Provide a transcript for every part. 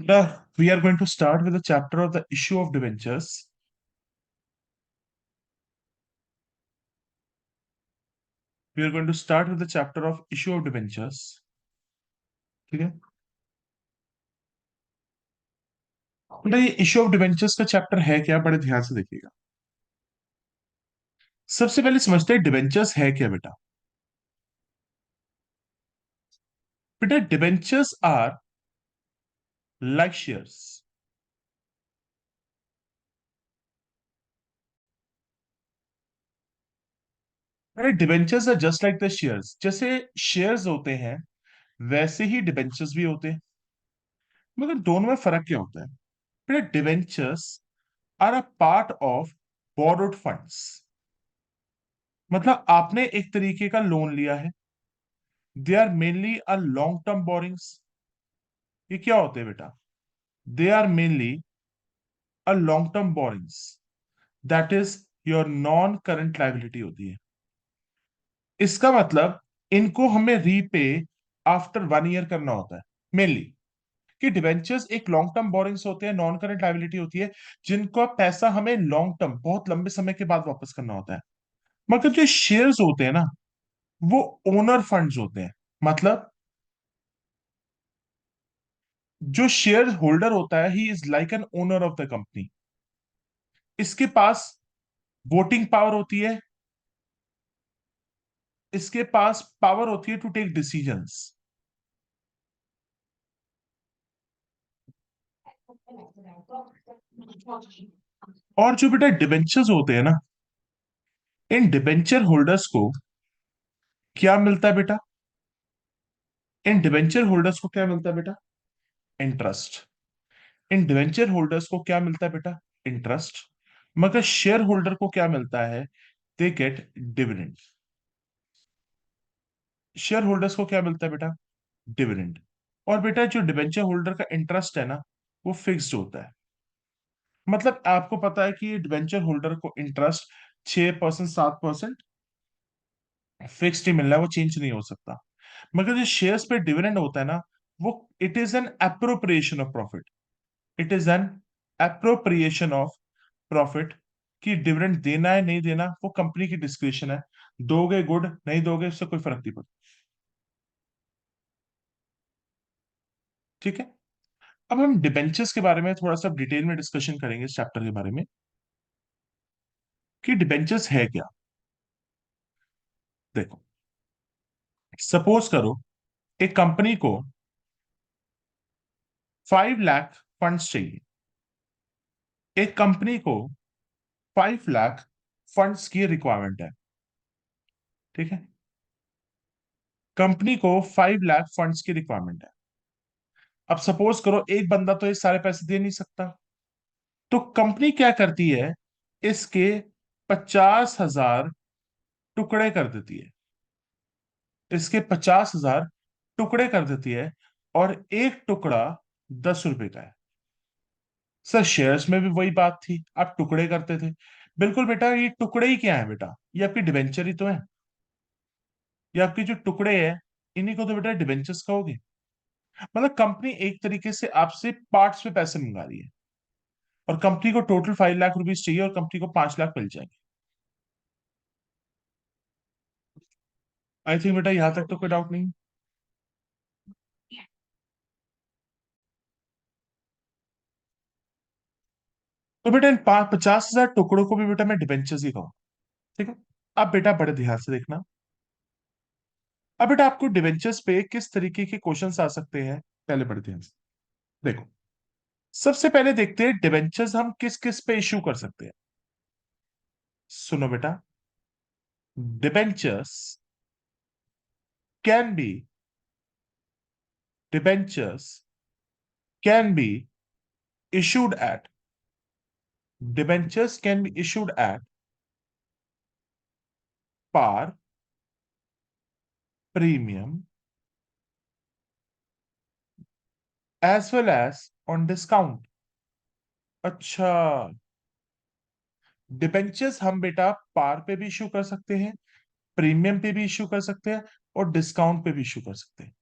We are going to start with the chapter of the issue of debentures. We are going to start with the chapter of issue of debentures. ठीक है बेटा, ये issue of debentures का chapter है क्या, बड़े ध्यान से देखिएगा। सबसे पहले समझते हैं डिबेंचर्स है क्या बेटा। बेटा debentures are like shares. Debentures are just like the shares. जैसे शेयर्स होते हैं वैसे ही डिबेंचर्स भी होते हैं, मगर दोनों में फर्क क्या होता है। बेटा debentures are a part of borrowed funds. मतलब आपने एक तरीके का लोन लिया है। They are mainly a long term borrowings. ये क्या होते हैं बेटा? They are mainly a long term borrowings, that is your non current liability होती है। इसका मतलब इनको हमें रीपे आफ्टर 1 ईयर करना होता है मेनली। कि डिवेंचर्स एक लॉन्ग टर्म बोरिंग्स होते हैं, नॉन करंट लाइबिलिटी होती है, जिनका पैसा हमें लॉन्ग टर्म बहुत लंबे समय के बाद वापस करना होता है। मगर जो शेयर्स होते हैं ना, वो ओनर फंड्स होते हैं। मतलब जो शेयर होल्डर होता है, he is like an owner of the company. इसके पास वोटिंग पावर होती है, इसके पास पावर होती है टू टेक डिसीजंस। और जो बेटा डिबेंचर्स होते हैं ना, इन डिबेंचर होल्डर्स को क्या मिलता है बेटा? इन डिबेंचर होल्डर्स को क्या मिलता है बेटा? इंटरेस्ट। इन डिबेंचर होल्डर्स को क्या मिलता है बेटा? इंटरेस्ट। मगर शेयर होल्डर को क्या मिलता है? They get dividend. Share holders को क्या मिलता है बेटा? डिविडेंड। और बेटा जो डिबेंचर होल्डर का इंटरेस्ट है ना, वो फिक्स्ड होता है। मतलब आपको पता है कि डिबेंचर होल्डर को इंटरेस्ट 6% 7% फिक्स्ड ही मिलना है, वो चेंज नहीं हो सकता। मगर जो शेयर्स पे डिविडेंड होता है ना, वो it is an appropriation of profit. It is an appropriation of profit. कि डिविडेंड देना है नहीं देना वो कंपनी की डिस्क्रिप्शन है। दोगे गुड, नहीं दोगे उससे कोई फर्क नहीं पड़ता। ठीक है। अब हम डिबेंचर्स के बारे में थोड़ा सा डिटेल में डिस्कशन करेंगे इस चैप्टर के बारे में कि डिबेंचर्स है क्या। देखो, सपोज करो एक कंपनी को 5 लाख फंड्स चाहिए। एक कंपनी को 5 लाख फंड्स की रिक्वायरमेंट है। ठीक है। कंपनी को 5 लाख फंड्स की रिक्वायरमेंट है। अब सपोज करो एक बंदा तो ये सारे पैसे दे नहीं सकता, तो कंपनी क्या करती है, इसके 50,000 टुकड़े कर देती है। इसके 50,000 टुकड़े कर देती है, और एक टुकड़ा 10 रुपए का है। सर शेयर्स में भी वही बात थी, आप टुकड़े करते थे। बिल्कुल बेटा, ये टुकड़े ही क्या है बेटा? ये आपकी डिबेंचर ही तो है। ये आपके जो टुकड़े हैं, इन्हीं को तो बेटा डिबेंचर्स कहोगे। मतलब कंपनी एक तरीके से आपसे पार्ट्स पे पैसे मंगा रही है, और कंपनी को टोटल 5 लाख रुपीज चाहिए, और कंपनी को 5 लाख मिल जाएंगे। आई थिंक बेटा यहां तक तो कोई डाउट नहीं। तो बेटा इन 50,000 टुकड़ों को भी बेटा मैं डिबेंचर्स ही कहूँ। ठीक है। अब बेटा बड़े ध्यान से देखना। अब बेटा आपको डिबेंचर्स पे किस तरीके के क्वेश्चंस आ सकते हैं, पहले बड़े ध्यान से देखो। सबसे पहले देखते हैं डिबेंचर्स हम किस किस पे इशू कर सकते हैं। सुनो बेटा, debentures can be debentures can be issued at debentures can be issued at par, premium, as well as on discount। अच्छा, डिबेंचर्स हम बेटा पार पे भी इशू कर सकते हैं, प्रीमियम पे भी इशू कर सकते हैं, और डिस्काउंट पे भी इशू कर सकते हैं।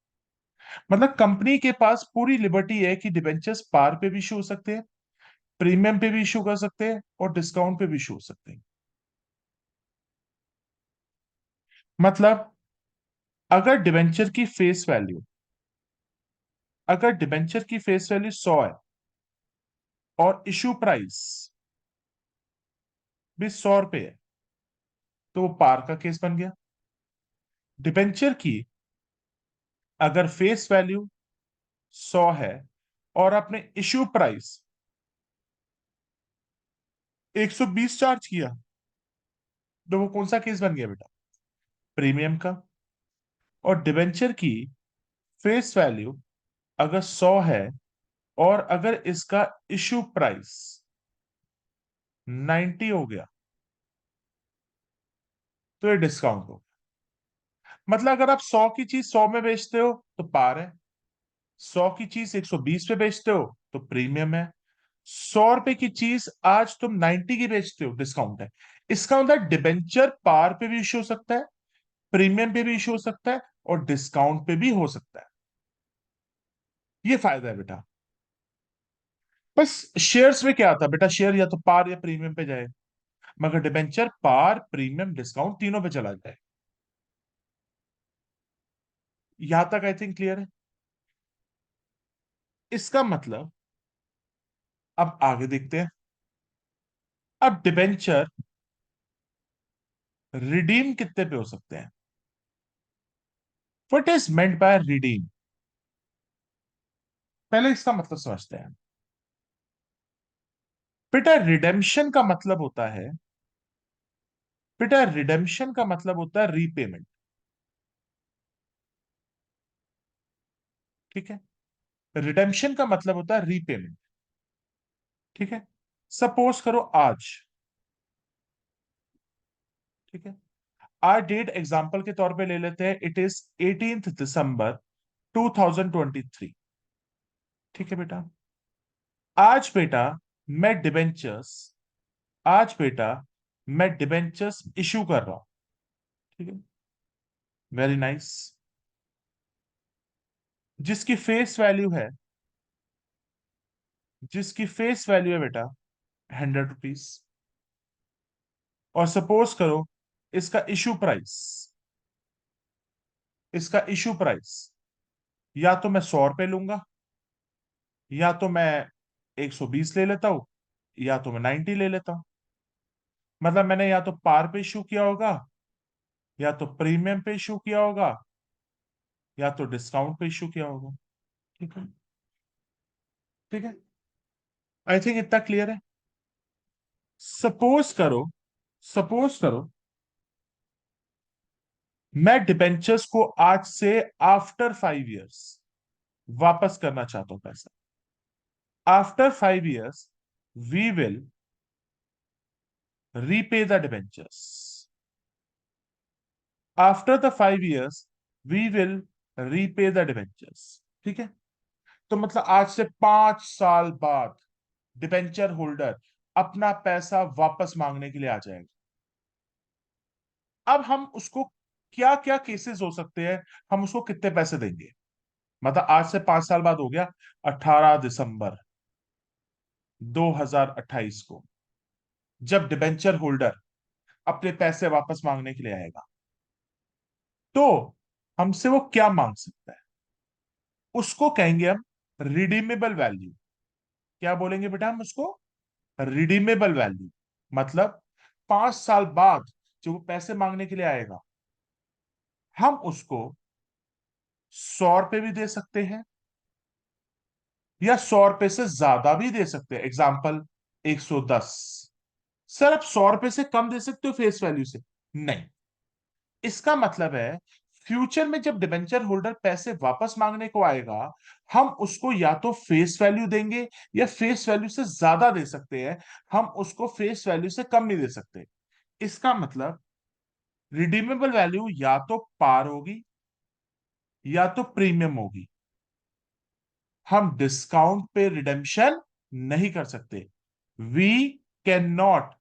मतलब कंपनी के पास पूरी लिबर्टी है कि डिबेंचर्स पार पे भी इशू हो सकते हैं, प्रीमियम पे भी इशू कर सकते हैं और डिस्काउंट पे भी इशू हो सकते हैं। मतलब अगर डिबेंचर की फेस वैल्यू अगर डिबेंचर की फेस वैल्यू 100 है और इशू प्राइस भी 100 रुपए है, तो वो पार का केस बन गया। डिबेंचर की अगर फेस वैल्यू 100 है और आपने इशू प्राइस 120 चार्ज किया, तो वो कौन सा केस बन गया बेटा? प्रीमियम का। और डिबेंचर की फेस वैल्यू अगर 100 है और अगर इसका इशू प्राइस 90 हो गया, तो ये डिस्काउंट हो। मतलब अगर आप 100 की चीज 100 में बेचते हो तो पार है, 100 की चीज 120 पे बेचते हो तो प्रीमियम है, 100 रुपए की चीज आज तुम 90 की बेचते हो, डिस्काउंट है। इसका मतलब डिबेंचर पार पे भी इश्यू हो सकता है, प्रीमियम पे भी इश्यू हो सकता है और डिस्काउंट पे भी हो सकता है। ये फायदा है बेटा। बस शेयर्स में क्या आता है बेटा, शेयर या तो पार या प्रीमियम पे जाए, मगर डिबेंचर पार प्रीमियम डिस्काउंट तीनों पे चला जाए। यहां तक आई थिंक क्लियर है। इसका मतलब अब आगे देखते हैं। अब डिबेंचर रिडीम कितने पे हो सकते हैं? What is meant by redeem? पहले इसका मतलब समझते हैं। बेटा रिडेम्पशन का मतलब होता है बेटा रिडेम्पशन का मतलब होता है रीपेमेंट। ठीक है। रिडेम्पशन का मतलब होता है रीपेमेंट। ठीक है। सपोज करो आज, ठीक है, आज डेट एग्जांपल के तौर पे ले लेते हैं, इट इज 18 दिसंबर 2023। ठीक है बेटा। आज बेटा मैं डिबेंचर्स आज बेटा मैं डिबेंचर्स इशू कर रहा हूं। ठीक है। Very nice. जिसकी फेस वैल्यू है जिसकी फेस वैल्यू है बेटा 100 रुपीज। और सपोज करो इसका इशू प्राइस इसका इशू प्राइस या तो मैं 100 रुपए लूंगा, या तो मैं 120 ले लेता हूं, या तो मैं 90 ले लेता हूं। मतलब मैंने या तो पार पे इशू किया होगा, या तो प्रीमियम पे इशू किया होगा, या तो डिस्काउंट पे इशू किया होगा। ठीक है। ठीक है। आई थिंक इतना क्लियर है। सपोज करो सपोज करो मैं डिबेंचर्स को आज से आफ्टर 5 इयर्स वापस करना चाहता हूं पैसा। After 5 years we will repay the debentures. After the 5 years we will repay the debentures. ठीक है। तो मतलब आज से 5 साल बाद डिबेंचर होल्डर अपना पैसा वापस मांगने के लिए आ जाएगा। अब हम उसको क्या क्या केसेस हो सकते हैं, हम उसको कितने पैसे देंगे? मतलब आज से 5 साल बाद हो गया 18 दिसंबर 2028 को, जब डिबेंचर होल्डर अपने पैसे वापस मांगने के लिए आएगा, तो हमसे वो क्या मांग सकता है? उसको कहेंगे हम रिडीमेबल वैल्यू। क्या बोलेंगे बेटा हम उसको? Redeemable value. मतलब 5 साल बाद जो वो पैसे मांगने के लिए आएगा, हम उसको 100 रुपए भी दे सकते हैं या 100 रुपए से ज्यादा भी दे सकते हैं। एग्जाम्पल 110। सर आप 100 रुपए से कम दे सकते हो फेस वैल्यू से? नहीं। इसका मतलब है फ्यूचर में जब डिबेंचर होल्डर पैसे वापस मांगने को आएगा, हम उसको या तो फेस वैल्यू देंगे या फेस वैल्यू से ज्यादा दे सकते हैं, हम उसको फेस वैल्यू से कम नहीं दे सकते। इसका मतलब रिडीमेबल वैल्यू या तो पार होगी या तो प्रीमियम होगी। हम डिस्काउंट पे रिडेम्पशन नहीं कर सकते। We can not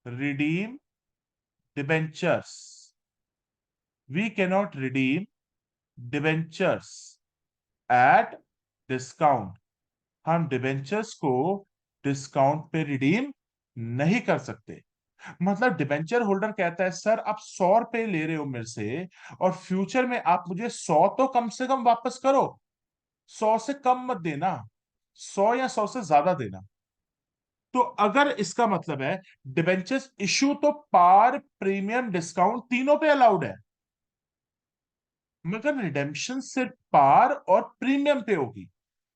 redeem debentures we cannot redeem debentures at discount, हम डिबेंचर्स को डिस्काउंट पे रिडीम नहीं कर सकते। मतलब डिबेंचर होल्डर कहता है सर आप 100 रुपए ले रहे हो मेरे से, और फ्यूचर में आप मुझे 100 तो कम से कम वापस करो, 100 से कम मत देना, 100 या 100 से ज्यादा देना। तो अगर इसका मतलब है डिबेंचर्स इशू तो पार प्रीमियम डिस्काउंट तीनों पे अलाउड है, मगर रिडेम्पशन सिर्फ पार और प्रीमियम पे होगी।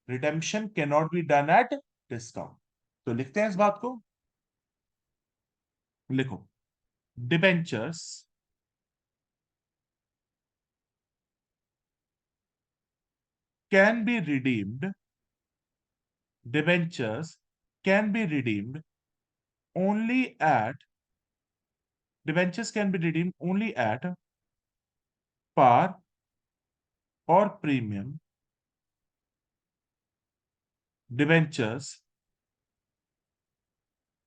Redemption can not be done at discount. तो लिखते हैं इस बात को, लिखो, debentures can be redeemed, debentures can be redeemed only at debentures can be redeemed only at par or premium. Debentures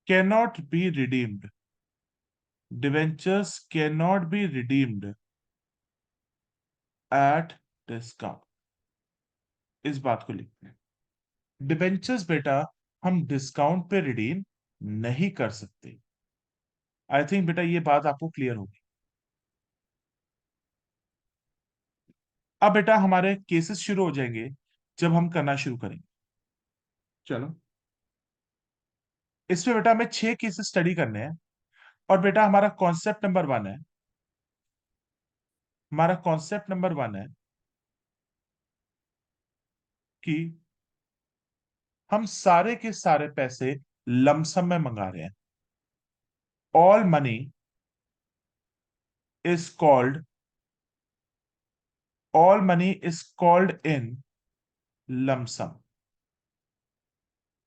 cannot be redeemed. Debentures cannot be redeemed at discount. इस बात को लिखते हैं, डिबेंचर्स बेटा हम डिस्काउंट पे redeem नहीं कर सकते। आई थिंक बेटा ये बात आपको क्लियर होगी। अब बेटा हमारे केसेस शुरू हो जाएंगे जब हम करना शुरू करेंगे। चलो, इसमें बेटा हमें 6 केसेस स्टडी करने हैं। और बेटा हमारा कॉन्सेप्ट नंबर 1 है, हमारा कॉन्सेप्ट नंबर 1 है कि हम सारे के सारे पैसे लमसम में मंगा रहे हैं। All money is called, all money is called in lump sum.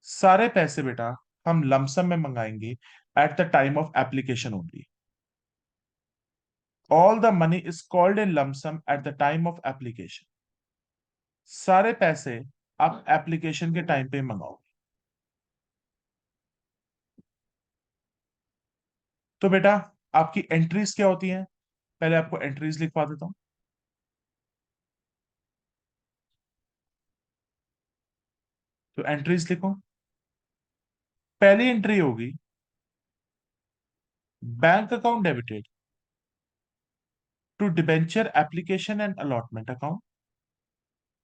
सारे पैसे बेटा हम लमसम में मंगाएंगे at the time of application only. All the money is called in lump sum at the time of application. सारे पैसे आप एप्लीकेशन के टाइम पे मंगाओ। तो बेटा आपकी एंट्रीज क्या होती हैं, पहले आपको एंट्रीज लिखवा देता हूं। तो एंट्रीज लिखो। पहली एंट्री होगी bank account debited to debenture application and allotment account.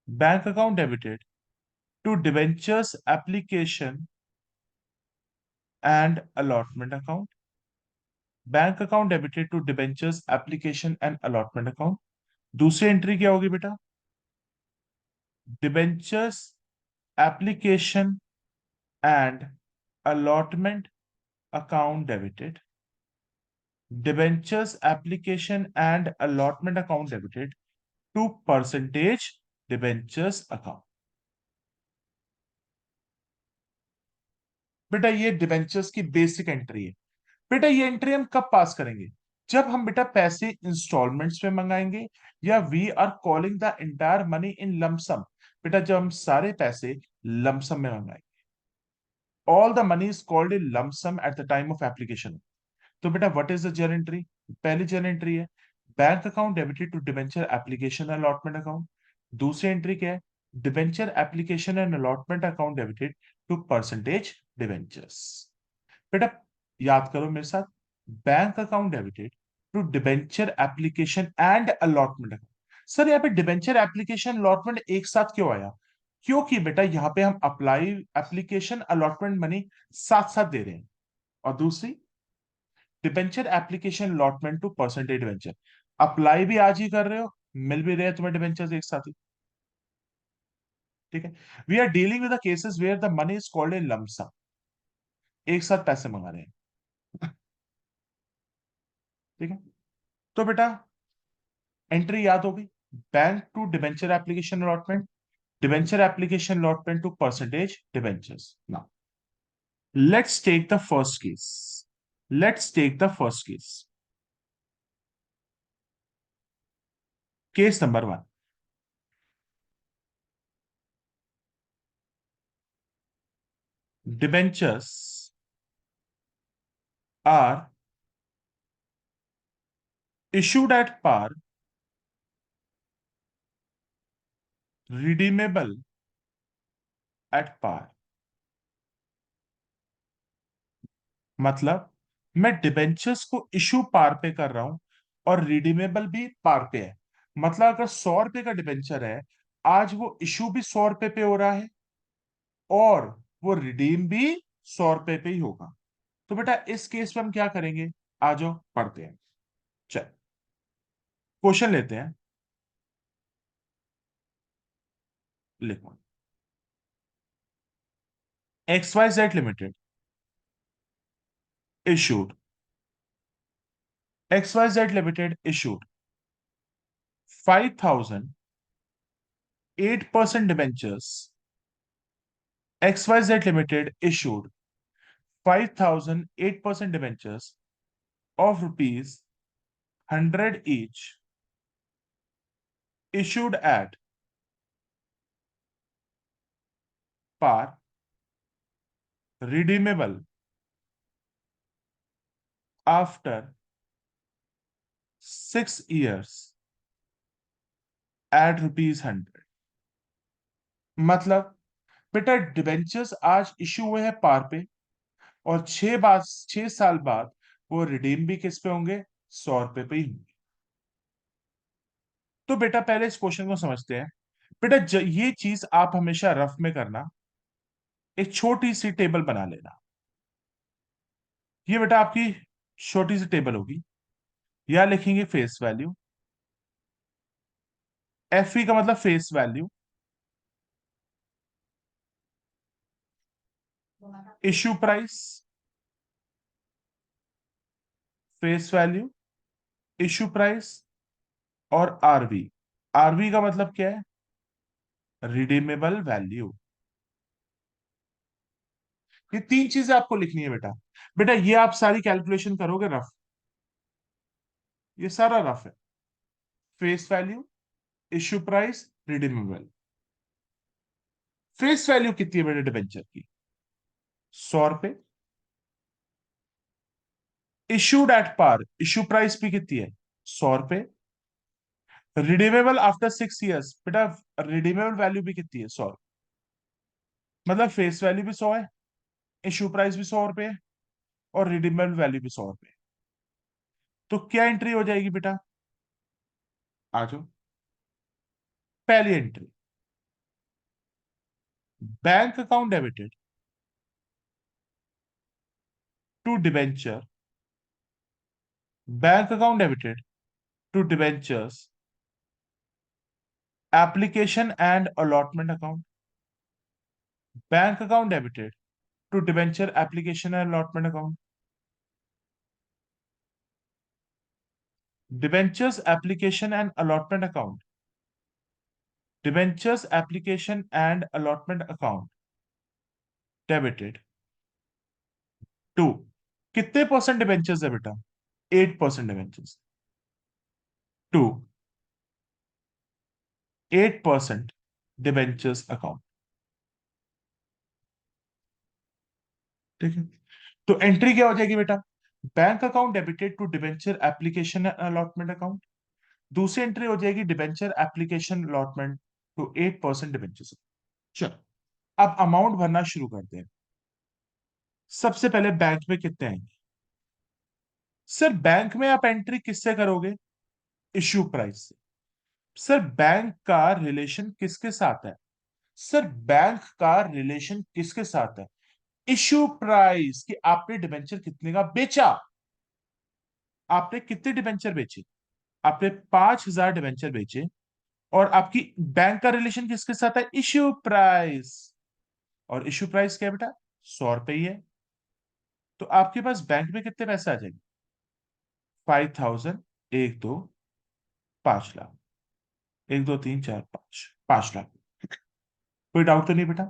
Bank account debited to debentures application and allotment account. Bank account debited to debentures application and allotment account. दूसरी एंट्री क्या होगी बेटा, debentures application and allotment account debited, debentures application and allotment account debited to percentage debentures account. बेटा ये debentures की basic entry है। बेटा ये एंट्री हम कब पास करेंगे, जब हम बेटा पैसे इंस्टॉलमेंट्स में मंगाएंगे, या we are calling the entire money in lump sum. बेटा जब हम सारे पैसे लमसम में मंगाएंगे, all the money is called in lump sum at the time of application. तो बेटा what is the journal entry, पहली जर्नल एंट्री है bank account debited to debenture application allotment account. दूसरी एंट्री क्या है, debenture application and allotment account debited to percentage debentures. बेटा याद करो मेरे साथ, bank account debited to debenture application and allotment account. Sir यहाँ पे डिबेंचर एप्लीकेशन अलॉटमेंट एक साथ क्यों आया, क्योंकि बेटा यहाँ पे हम अप्लाई एप्लीकेशन अलॉटमेंट मनी साथ साथ दे रहे हैं। और दूसरी debenture application allotment to percentage debenture, apply भी आज ही कर रहे हो, मिल भी रहे हैं तुम्हें डिबेंचर्स एक साथ ही। ठीक है, we are dealing with the cases where the money is called a lump sum, एक साथ पैसे मंगा रहे हैं। ठीक है, तो बेटा एंट्री याद होगी, bank to debenture application allotment, debenture application allotment to percentage debentures. Now let's take the first case, let's take the first case, case number 1। Debentures are issued at par redeemable at par. मतलब मैं debentures को issue पार पे कर रहा हूं और redeemable भी पार पे है। मतलब अगर 100 रुपए का डिबेंचर है, आज वो इशू भी 100 रुपए पे हो रहा है और वो रिडीम भी 100 रुपए पे ही होगा। तो बेटा इस केस में हम क्या करेंगे, आ जाओ पढ़ते हैं। चल क्वेश्चन लेते हैं। लिखो, X Y Z limited issued, X Y Z limited issued 5,000 8% debentures. XYZ Limited issued 5,000 8% debentures of rupees 100 each, issued at par, redeemable after 6 years at rupees 100। मतलब बेटा डिबेंचर्स आज इशू हुए हैं पार पे और 6 साल बाद वो रिडीम भी किस पे होंगे, 100 रुपए पे ही होंगे। तो बेटा पहले इस क्वेश्चन को समझते हैं। बेटा ये चीज आप हमेशा रफ में करना, एक छोटी सी टेबल बना लेना। ये बेटा आपकी छोटी सी टेबल होगी। यहां लिखेंगे फेस वैल्यू, एफ ई का मतलब face value, issue price, face value, issue price और आरवी। आरवी का मतलब क्या है, रिडीमेबल वैल्यू। ये तीन चीजें आपको लिखनी है बेटा। बेटा ये आप सारी कैलकुलेशन करोगे रफ, ये सारा रफ है। Face value, issue price, redeemable. Face value कितनी है बेटा डिबेंचर की, 100 रुपए। Issued at par, issue price भी कितनी है, 100 रुपए। रिडीमेबल आफ्टर 6 इयर्स, बेटा रिडीमेबल वैल्यू भी कितनी है, 100। मतलब फेस वैल्यू भी 100 है, इशू प्राइस भी 100 रुपए है और रिडीमेबल वैल्यू भी 100 रुपए। तो क्या एंट्री हो जाएगी बेटा, आ जाओ। पहली entry, bank account debited to debenture, bank account debited to debentures application and allotment account, bank account debited to debenture application and allotment account, debentures application and allotment account, debentures application and allotment account debited to, कितने percent debentures है बेटा, 8% debentures, to 8% debentures account. ठीक है, तो entry क्या हो जाएगी बेटा, bank account debited to debenture application allotment account. दूसरी एंट्री हो जाएगी debenture application allotment to 8% debentures. चलो अब अमाउंट भरना शुरू करते हैं। सबसे पहले बैंक में कितने आएंगे। सर बैंक में आप एंट्री किससे करोगे, इश्यू प्राइस से। सर बैंक का रिलेशन किसके साथ है, सर बैंक का रिलेशन किसके साथ है, इश्यू प्राइस, कि आपने डिबेंचर कितने का बेचा। आपने कितने डिबेंचर बेचे, आपने 5,000 डिबेंचर बेचे और आपकी बैंक का रिलेशन किसके साथ है, इश्यू प्राइस। और इश्यू प्राइस क्या है बेटा, 100 रुपए ही है। तो आपके पास बैंक में कितने पैसे आ जाएंगे, 5,000, 1, 2, 5 लाख, 1, 2, 3, 4, 5, 5 लाख। कोई डाउट तो नहीं बेटा।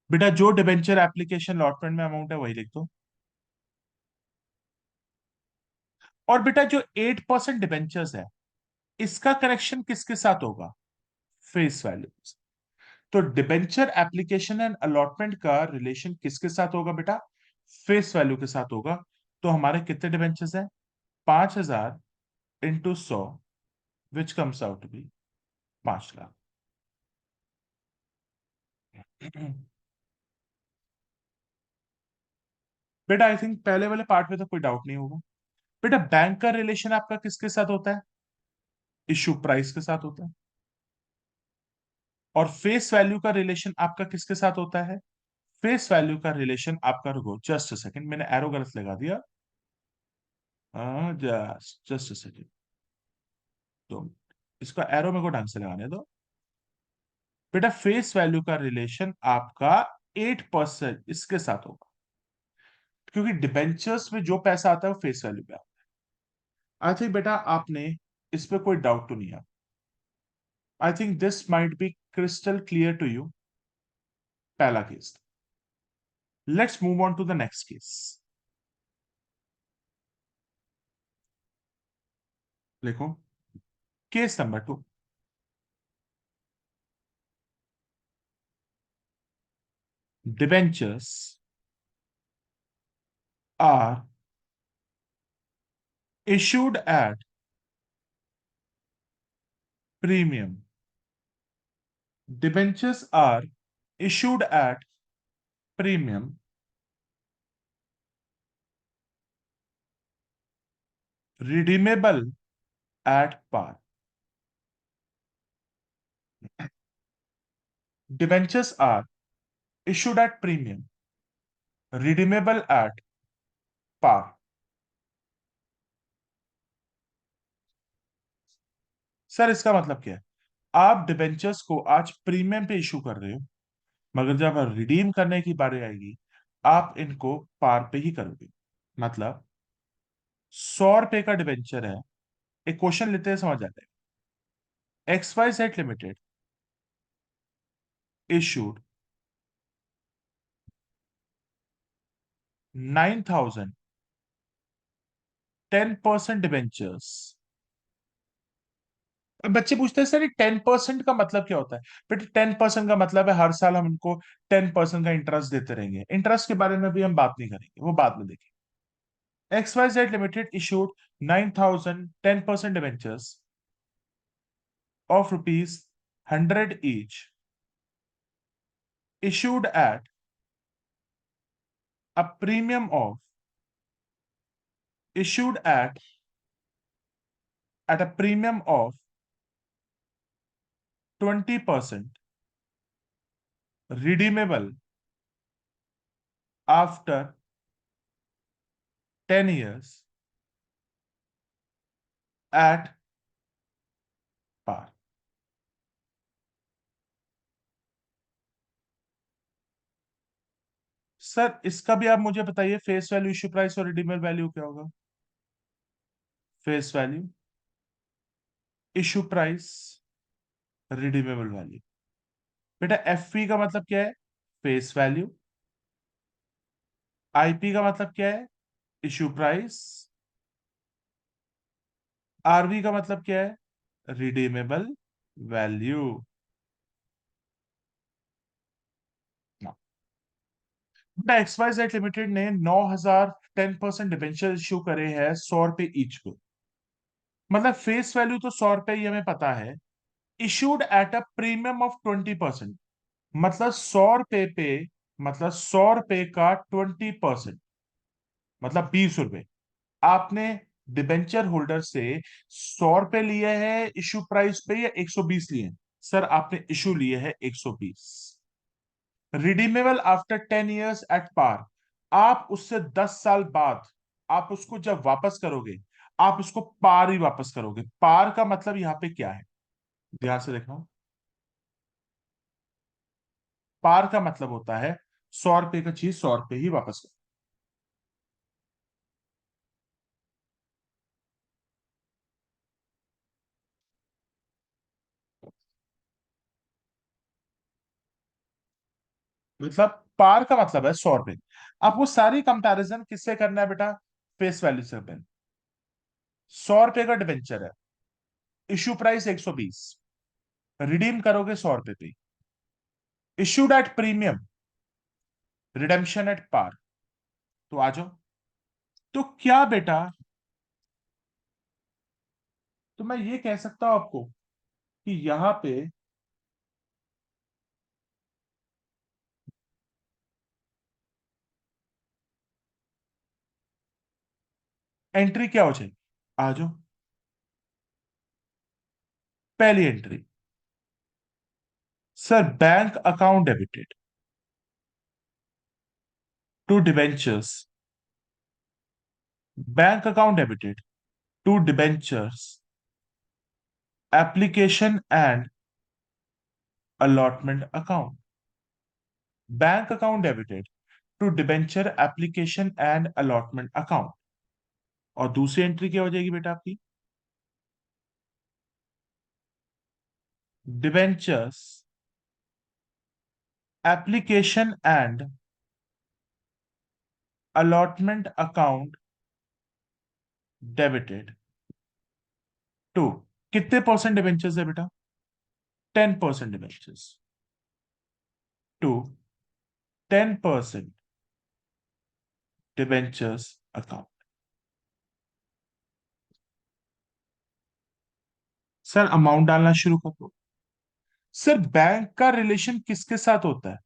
बेटा जो डिबेंचर एप्लीकेशन लॉटमेंट में अमाउंट है वही लिख दो। और बेटा जो 8% डिबेंचर्स है, इसका कनेक्शन किसके साथ होगा, फेस वैल्यू। तो डिबेंचर एप्लीकेशन एंड अलॉटमेंट का रिलेशन किसके साथ होगा बेटा, फेस वैल्यू के साथ होगा। तो हमारे कितने डिबेंचर्स हैं, 5,000 into 100, which comes out to be 5 lakh. बेटा आई थिंक पहले वाले पार्ट में तो कोई डाउट नहीं होगा। बेटा बैंक का रिलेशन आपका किसके साथ होता है? इश्यू प्राइस के साथ होता है। और फेस वैल्यू का रिलेशन आपका किसके साथ होता है? फेस वैल्यू का रिलेशन आपका, रुको जस्ट अ सेकंड, मैंने एरो गलत लगा दिया। जस्ट अ सेकंड, तो इसका एरो मेरे को ढंग से लगाने दो। बेटा फेस वैल्यू का रिलेशन आपका 8% इसके साथ होगा, क्योंकि डिबेंचर्स में जो पैसा आता है वो फेस वैल्यू पे आता है। आई थिंक बेटा आपने इस पे कोई डाउट तो नहीं है? I think this might be crystal clear to you. पहला case. Let's move on to the next case. लिखो case number 2। Debentures are issued at premium. Debentures are issued at premium, redeemable at par. Debentures are issued at premium, redeemable at par. Sir इसका मतलब क्या है? आप debentures को आज premium पे issue कर रहे हो, मगर जब रिडीम करने की बारी आएगी आप इनको पार पे ही करोगे। मतलब 100 रुपए का डिबेंचर है, एक क्वेश्चन लेते हैं समझ जाते हैं। X Y Z limited issued 9,000 10% debentures. अब बच्चे पूछते हैं सर ये 10% का मतलब क्या होता है? बेटे 10% का मतलब है हर साल हम इनको 10% का इंटरेस्ट देते रहेंगे। इंटरेस्ट के बारे में भी हम बात नहीं करेंगे, वो बाद में देखेंगे। X Y Z limited issued 9,000 10% debentures of rupees 100 each, issued a premium of issued at a premium of 20%, redeemable after 10 years at par. Sir इसका भी आप मुझे बताइए, फेस वैल्यू, इश्यू प्राइस और रिडीमेबल वैल्यू क्या होगा? Face value, issue price, redeemable value. बेटा F का मतलब क्या है? Face value. आईपी का मतलब क्या है? Issue price. आरवी का मतलब क्या है? Redeemable value. X Y Z limited ने 9,000 10% डिबेंचर इश्यू करे हैं 100 रुपए ईच पे। मतलब फेस वैल्यू तो 100 रुपए ही हमें पता है। Issued at a premium of 20%, मतलब 100 रुपए पे, मतलब 100 रुपए का 20%, मतलब 20 रुपए। आपने डिबेंचर होल्डर से 100 रुपए लिए हैं इशू प्राइस पे या 120 लिए हैं? सर आपने इशू लिए हैं 120। Redeemable after 10 years at par. आप उससे 10 साल बाद आप उसको जब वापस करोगे, आप उसको पार ही वापस करोगे। पार का मतलब यहां पे क्या है? ध्यान से देखना। पार का मतलब होता है 100 रुपए का चीज 100 रुपए ही वापस करो। मतलब पार का मतलब है 100 रुपए। आपको सारी कंपैरिजन किससे करना है बेटा? फेस वैल्यू से करना है। 100 रुपए का डिवेंचर है, इश्यू प्राइस 120, रिडीम करोगे 100 रुपए पे, issued at premium, redemption at par. तो आ जाओ। तो क्या बेटा, तो मैं ये कह सकता हूं आपको कि यहां पे एंट्री क्या हो जाएगी? आ जाओ। पहली entry, sir bank account debited to debentures, bank account debited to debentures application and allotment account, bank account debited to debenture application and allotment account. और दूसरी एंट्री क्या हो जाएगी बेटा आपकी? Debentures application and allotment account debited to, कितने percent debentures है बेटा? 10% debentures to 10% debentures account. Sir amount डालना शुरू कर दो। सर बैंक का रिलेशन किसके साथ होता है?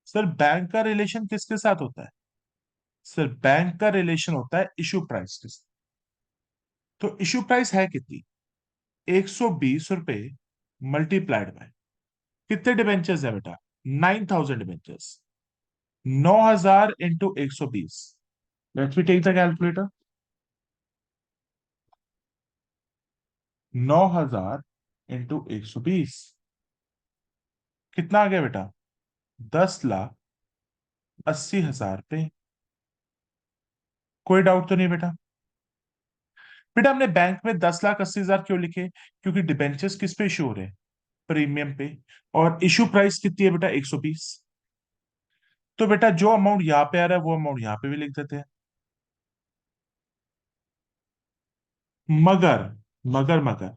सर बैंक का रिलेशन किसके साथ होता है? सर बैंक का रिलेशन होता है इशू प्राइस के साथ। तो इशू प्राइस है कितनी? 120 रुपए मल्टीप्लाइड बाय कितने डिबेंचर्स है बेटा? 9,000 debentures. 9,000 into 120। Let me take the calculator. 9,000 into 120 कितना आ गया बेटा? 10,80,000 रुपये। कोई डाउट तो नहीं बेटा? बेटा हमने बैंक में 10,80,000 क्यों लिखे? क्योंकि डिबेंचर्स किस पे इशू हो रहे हैं? प्रीमियम पे। और इशू प्राइस कितनी है बेटा? 120। तो बेटा जो अमाउंट यहाँ पे आ रहा है वो अमाउंट यहाँ पे भी लिख देते हैं। मगर मगर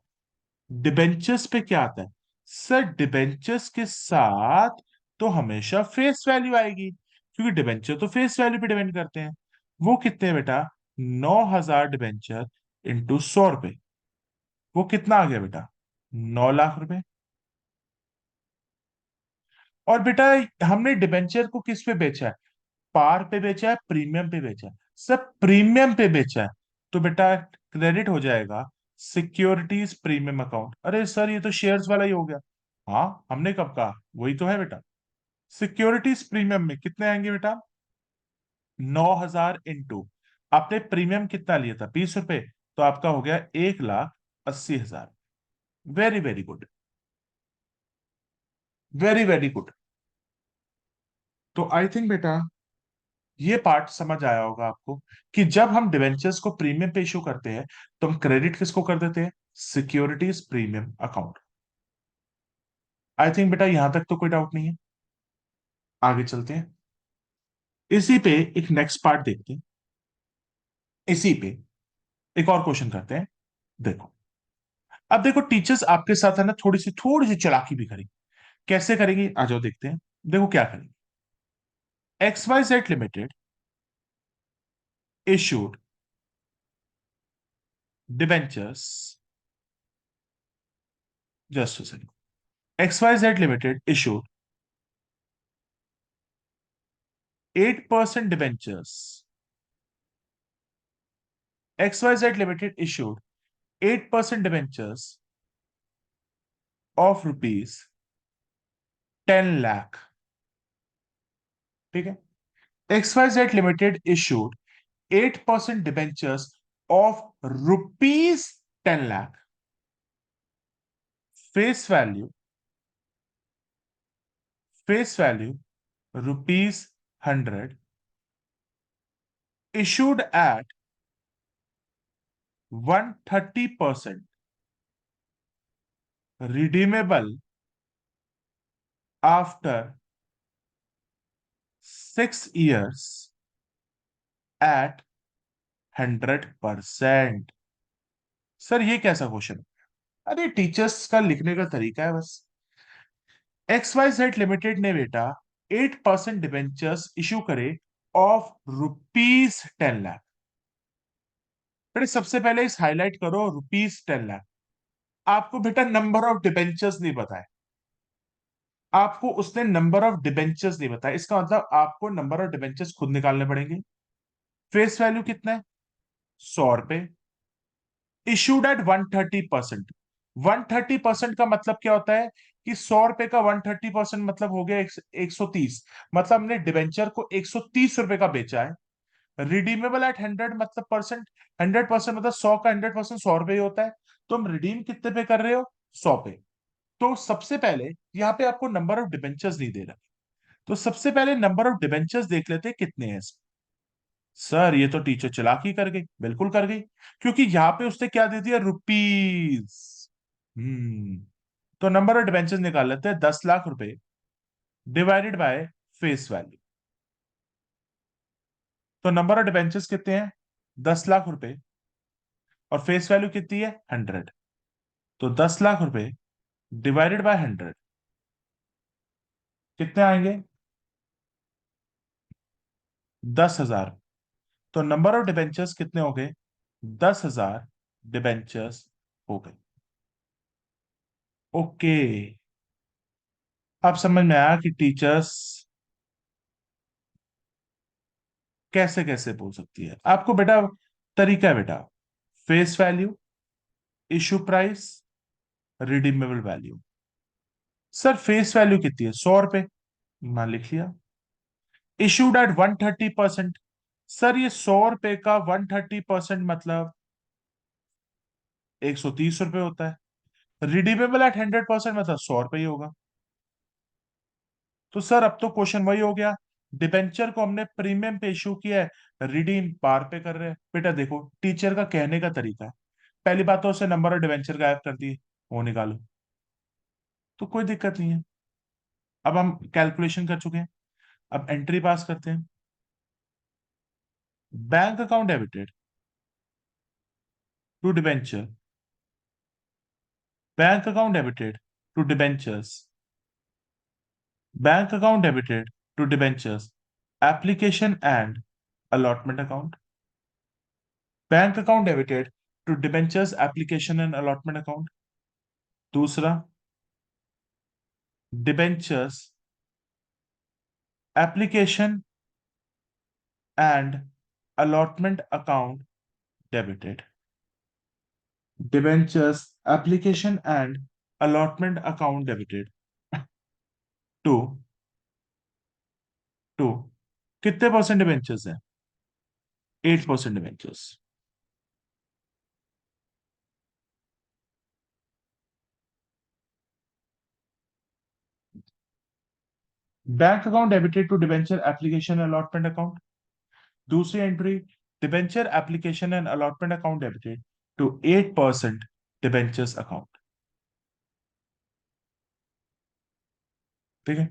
डिबेंचर्स पे क्या आता है? सर डिबेंचर्स के साथ तो हमेशा फेस वैल्यू आएगी, क्योंकि डिबेंचर तो फेस वैल्यू पे डिपेंड करते हैं। वो कितने बेटा? 9,000 डिबेंचर इंटू 100 रुपए, वो कितना आ गया बेटा? 9 लाख रुपए। और बेटा हमने डिबेंचर को किस पे बेचा है? पार पे बेचा है, प्रीमियम पे बेचा है? सब प्रीमियम पे बेचा है। तो बेटा क्रेडिट हो जाएगा सिक्योरिटीज प्रीमियम अकाउंट। अरे सर ये तो शेयर्स वाला ही हो गया। हाँ हमने कब कहा? वही तो है बेटा। सिक्योरिटीज प्रीमियम में कितने आएंगे बेटा? 9,000 इंटू, आपने प्रीमियम कितना लिया था? 20 रुपए। तो आपका हो गया 1,80,000। Very very good, very very good. तो आई थिंक बेटा ये पार्ट समझ आया होगा आपको कि जब हम डिवेंचर्स को प्रीमियम पे इशू करते हैं तो हम क्रेडिट किसको कर देते हैं? Securities premium account. I think बेटा यहां तक तो कोई डाउट नहीं है। आगे चलते हैं। इसी पे एक नेक्स्ट पार्ट देखते हैं। इसी पे एक और क्वेश्चन करते हैं। देखो, अब देखो टीचर्स आपके साथ है ना थोड़ी सी चालाकी भी करेंगे। कैसे करेंगे आ जाओ देखते हैं। देखो क्या करेंगे। XYZ limited issued debentures, just second, XYZ limited issued 8% debentures. XYZ Limited issued 8% debentures of rupees 10 lakh. ठीक है? XYZ Limited issued 8% debentures of rupees 10 lakh. Face value, face value rupees 100, issued at 130%, redeemable after 6 years at 100%। Sir ये कैसा question? अरे teachers का लिखने का तरीका है बस। XYZ लिमिटेड ने बेटा 8% डिबेंचर्स इशू करे ऑफ ₹10 लाख। बेटा सबसे पहले इस हाईलाइट करो ₹10 लाख। आपको बेटा नंबर ऑफ डिबेंचर्स नहीं बताए, आपको उसने नंबर ऑफ डिबेंचर्स नहीं बताया, इसका मतलब आपको नंबर ऑफ डिबेंचर्स खुद निकालने पड़ेंगे। फेस वैल्यू कितना है? 100 रुपए। Issued eight 130%। 130% का मतलब क्या होता है कि 100 रुपए का 130% मतलब हो गया 130। मतलब हमने डिबेंचर को 130 रुपए का बेचा है। रिडीमेबल एट 100 मतलब परसेंट, 100% मतलब 100 का 100% 100 रुपए ही होता है। तो हम रिडीम कितने पे कर रहे हो? 100 पे। तो सबसे पहले यहाँ पे आपको नंबर ऑफ डिबेंचर्स नहीं दे रहा, तो सबसे पहले नंबर ऑफ डिबेंचर्स देख लेते हैं कितने हैं। सर ये तो टीचर चालाकी कर गई, बिल्कुल कर गई, क्योंकि यहाँ पे उसने क्या दे दिया? ₹। हम्म। तो नंबर ऑफ डिबेंचर्स निकाल लेते हैं, 10 लाख रुपए डिवाइडेड बाय फेस वैल्यू। तो नंबर ऑफ डिबेंचर्स कितने हैं? 10 लाख रुपए। और फेस वैल्यू कितनी है? 100। तो 10 लाख रुपए डिवाइडेड बाय 100 कितने आएंगे? 10,000। तो नंबर ऑफ डिबेंचर्स कितने हो गए? 10,000 डिबेंचर्स हो गए। ओके। अब समझ में आया कि टीचर्स कैसे कैसे बोल सकती है। आपको बेटा तरीका है बेटा, face value, issue price, redeemable value. Sir face value कितनी है? 100 रुपए, मान लिख लिया। Issued at 130%। सर ये 100 रुपए का 130% मतलब 130 रुपए होता है। रिडीमेबल एट 100% मतलब 100 रुपए ही होगा। तो सर अब तो क्वेश्चन वही हो गया, डिबेंचर को हमने प्रीमियम पे इशू किया है, रिडीम पार पे कर रहे हैं। बेटा देखो टीचर का कहने का तरीका है, पहली बात तो उसे नंबर और डिबेंचर गायब कर दिए, वो निकालो, तो कोई दिक्कत नहीं है। अब हम कैलकुलेशन कर चुके हैं, अब एंट्री पास करते हैं। Bank account debited to debenture, bank account debited to debentures, bank account debited to debentures, application and allotment account, bank account debited to debentures application and allotment account. दूसरा, debentures application and allotment account debited, debentures application and allotment account debited to to कितने percent debentures हैं? 8% debentures. Bank account debited to debenture application allotment account. दूसरी entry, debenture application and allotment account debited to 8% debentures account. ठीक है।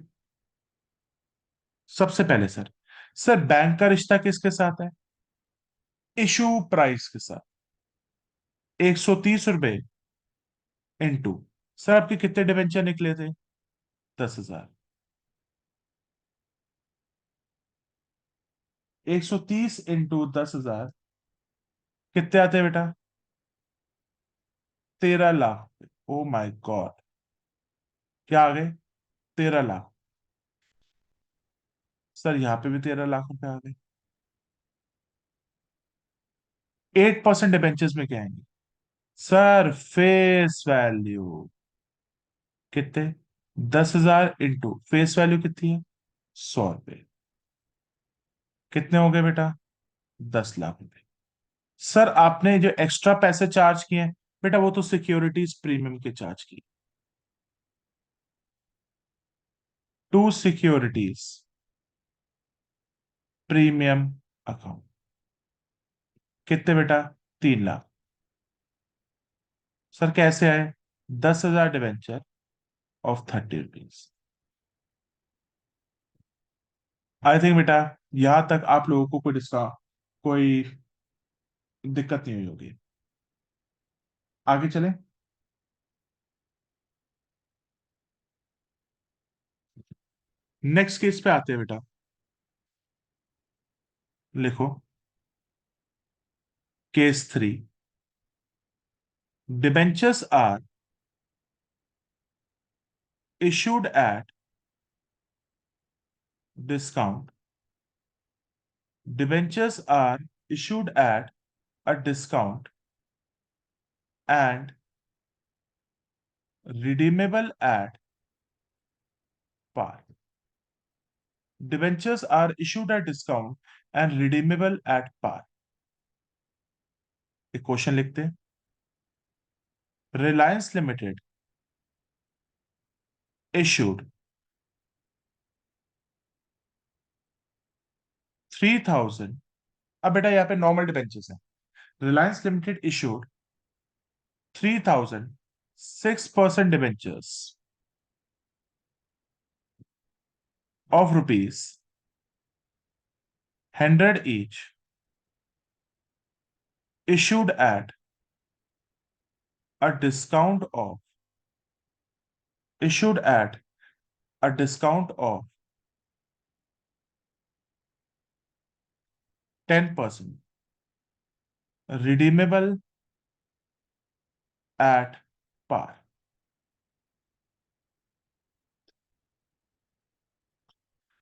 सबसे पहले sir bank का रिश्ता किसके साथ है? इशू प्राइस के साथ। 130 रुपए इंटू, सर आपके कितने डिबेंचर निकले थे? 10,000। 130 इंटू 10,000 कितने आते हैं बेटा? 13 लाख। ओ माय गॉड, क्या आ गए? 13 लाख। सर यहाँ पे भी 13 लाख रुपए आ गए। 8% डिबेंचर्स में क्या आएंगे? सर फेस वैल्यू कितने? 10,000 इंटू फेस वैल्यू कितनी है? 100 रुपए। कितने हो गए बेटा? 10 लाख रुपए। सर आपने जो एक्स्ट्रा पैसे चार्ज किए हैं बेटा, वो तो सिक्योरिटीज प्रीमियम के चार्ज किए। टू सिक्योरिटीज प्रीमियम अकाउंट कितने बेटा? 3 लाख। सर कैसे आए? 10,000 डिवेंचर ऑफ ₹30। आई थिंक बेटा यहां तक आप लोगों को कोई इसका कोई दिक्कत नहीं हुई होगी। आगे चलें। नेक्स्ट केस पे आते हैं बेटा। लिखो, case 3। Debentures are issued at discount. Debentures are issued at a discount and redeemable at par. Debentures are issued at discount and redeemable at par. एक क्वेश्चन लिखते हैं। Reliance limited issued 3000। अब बेटा यहाँ पे नॉर्मल डिबेंचर्स है। Reliance limited issued 3000 6% debentures of rupees 100 each, issued at a discount of issued at a discount of 10%, redeemable at par।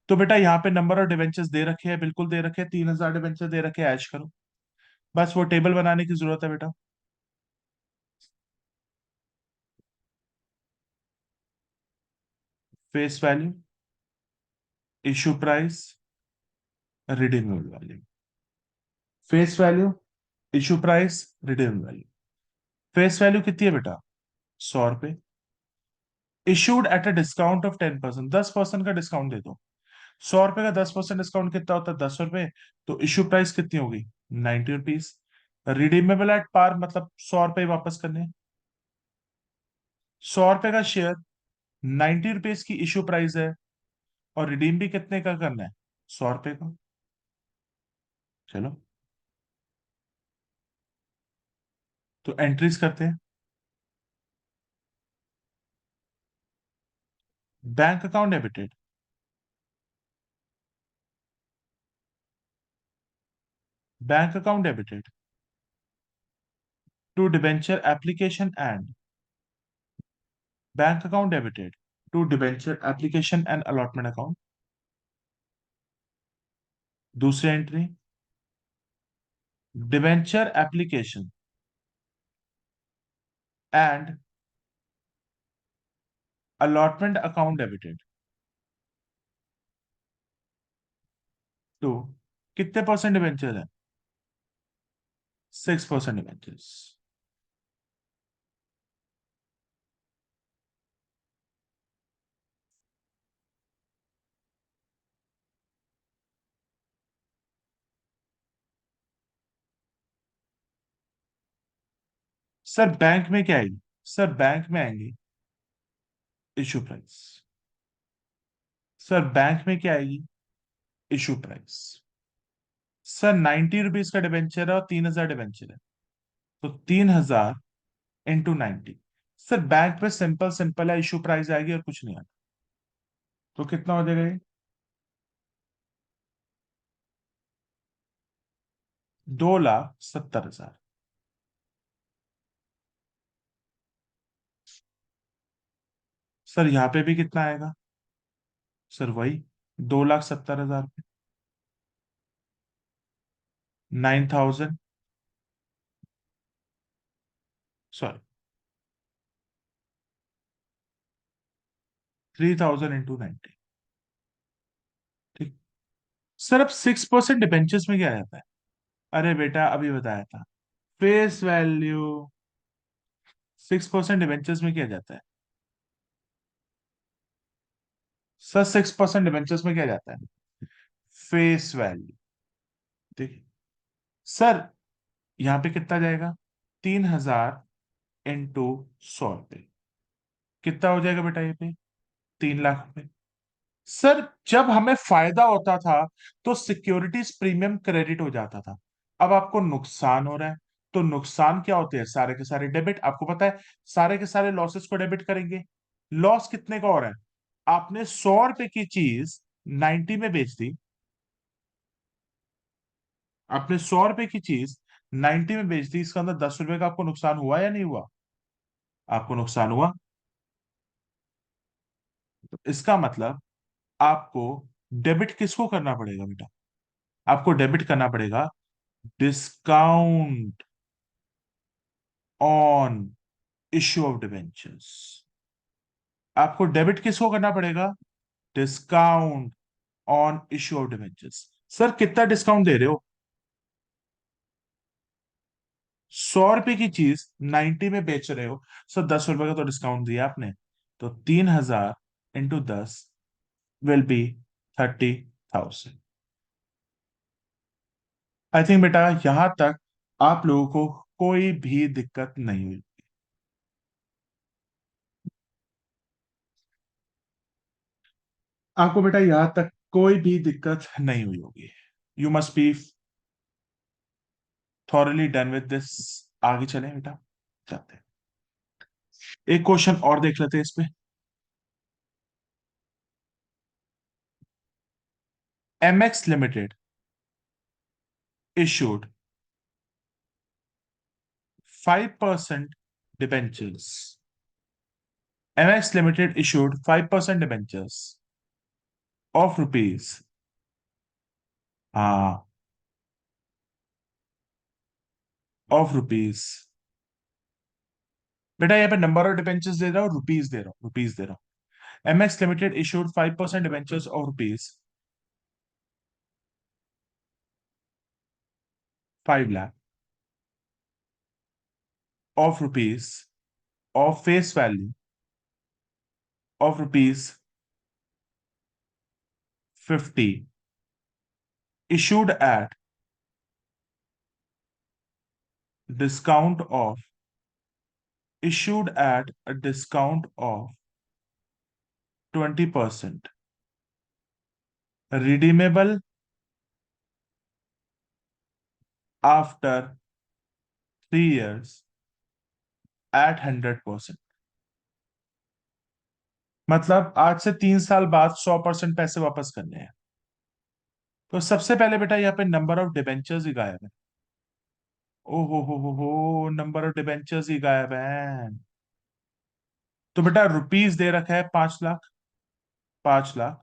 तो बेटा यहाँ पे नंबर ऑफ डिवेंचर्स दे रखे हैं, बिल्कुल दे रखे हैं, 3000 डिवेंचर दे रखे हैं, ऐश करो। बस वो टेबल बनाने की जरूरत है बेटा। Face value, issue price, redeemable value. Face value, issue price, redeemable value. Face value कितनी है बेटा? 100 रुपए। Issued at a discount of 10%, 10% का डिस्काउंट दे दो। 100 रुपए का 10% डिस्काउंट कितना होता है? 10 रुपए। तो इशू प्राइस कितनी होगी? 90 रुपीज। रिडीमेबल एट पार मतलब 100 रुपए वापस करने। 100 रुपए का शेयर, 90 रुपीज की इशू प्राइस है, और रिडीम भी कितने का करना है? 100 रुपए का। चलो, तो एंट्रीज करते हैं। Bank account debited, bank account debited to debenture application and bank account debited to debenture application and allotment account. दूसरी entry, debenture application and allotment account debited to, कितने परसेंट डिबेंचर है? 6% डिबेंचर्स। सर बैंक में क्या आएगी? Sir bank में आएंगी issue price. Sir bank में क्या आएगी? Issue price. सर 90 रुपीज का डिबेंचर है और 3000 डिबेंचर है, तो 3000 × 90। सर बैंक पे सिंपल सिंपल है, इशू प्राइस आएगी और कुछ नहीं आएगा। तो कितना हो जाएगा ये? 2,70,000। सर यहाँ पे भी कितना आएगा? सर वही 2,70,000। 9,000, सॉरी 3,000 × 90। ठीक। सर अब 6% डिबेंचर्स में क्या आ जाता है? अरे बेटा अभी बताया था। फेस वैल्यू, 6% डिबेंचर्स में क्या जाता है? सर 6% डिबेंचर्स में क्या जाता है? Face value. ठीक है। सर यहाँ पे कितना जाएगा? 3,000 × 100 रुपए। कितना हो जाएगा बेटा ये पे? 3 लाख रुपए। सर जब हमें फायदा होता था तो सिक्योरिटीज प्रीमियम क्रेडिट हो जाता था। अब आपको नुकसान हो रहा है, तो नुकसान क्या होते हैं? सारे के सारे डेबिट। आपको पता है सारे के सारे लॉसेस को डेबिट करेंगे। लॉस कितने का हो रहा है? आपने 100 रुपए की चीज 90 में बेच दी। आपने 100 रुपए की चीज 90 में बेच दी, इसके अंदर 10 रुपए का आपको नुकसान हुआ या नहीं हुआ? आपको नुकसान हुआ। तो इसका मतलब आपको डेबिट किसको करना पड़ेगा बेटा? आपको डेबिट करना पड़ेगा discount on issue of debentures. आपको डेबिट किसको करना पड़ेगा? Discount on issue of debentures. Sir कितना डिस्काउंट दे रहे हो? 100 रुपए की चीज 90 में बेच रहे हो, सर 10 रुपए का तो डिस्काउंट दिया आपने। तो 3,000 into 10 will be 30,000। I think बेटा यहां तक आप लोगों को कोई भी दिक्कत नहीं हुई। आपको बेटा यहां तक कोई भी दिक्कत नहीं हुई होगी। You must be thoroughly done with this. आगे चलें बेटा, चलते हैं। एक क्वेश्चन और देख लेते हैं इस पे। MX limited issued 5% debentures. MX Limited issued 5% debentures of rupees. Ah, of rupees. बेटा यहाँ पे नंबर ऑफ डिबेंचर्स दे रहा हूँ, रुपीज दे रहा हूँ, रुपीज दे रहा हूँ। MX limited issued 5% debentures of rupees 5 lakh of rupees of face value of rupees 50 issued at discount of issued at a discount of 20%, redeemable after 3 years at 100%। मतलब आज से 3 साल बाद 100% पैसे वापस करने हैं। तो सबसे पहले बेटा यहाँ पे नंबर ऑफ डिबेंचर्स ही गायब है। ओ हो, नंबर ऑफ डिबेंचर्स ही गायब है। तो बेटा रुपीज दे रखा है 5 lakh, 5 lakh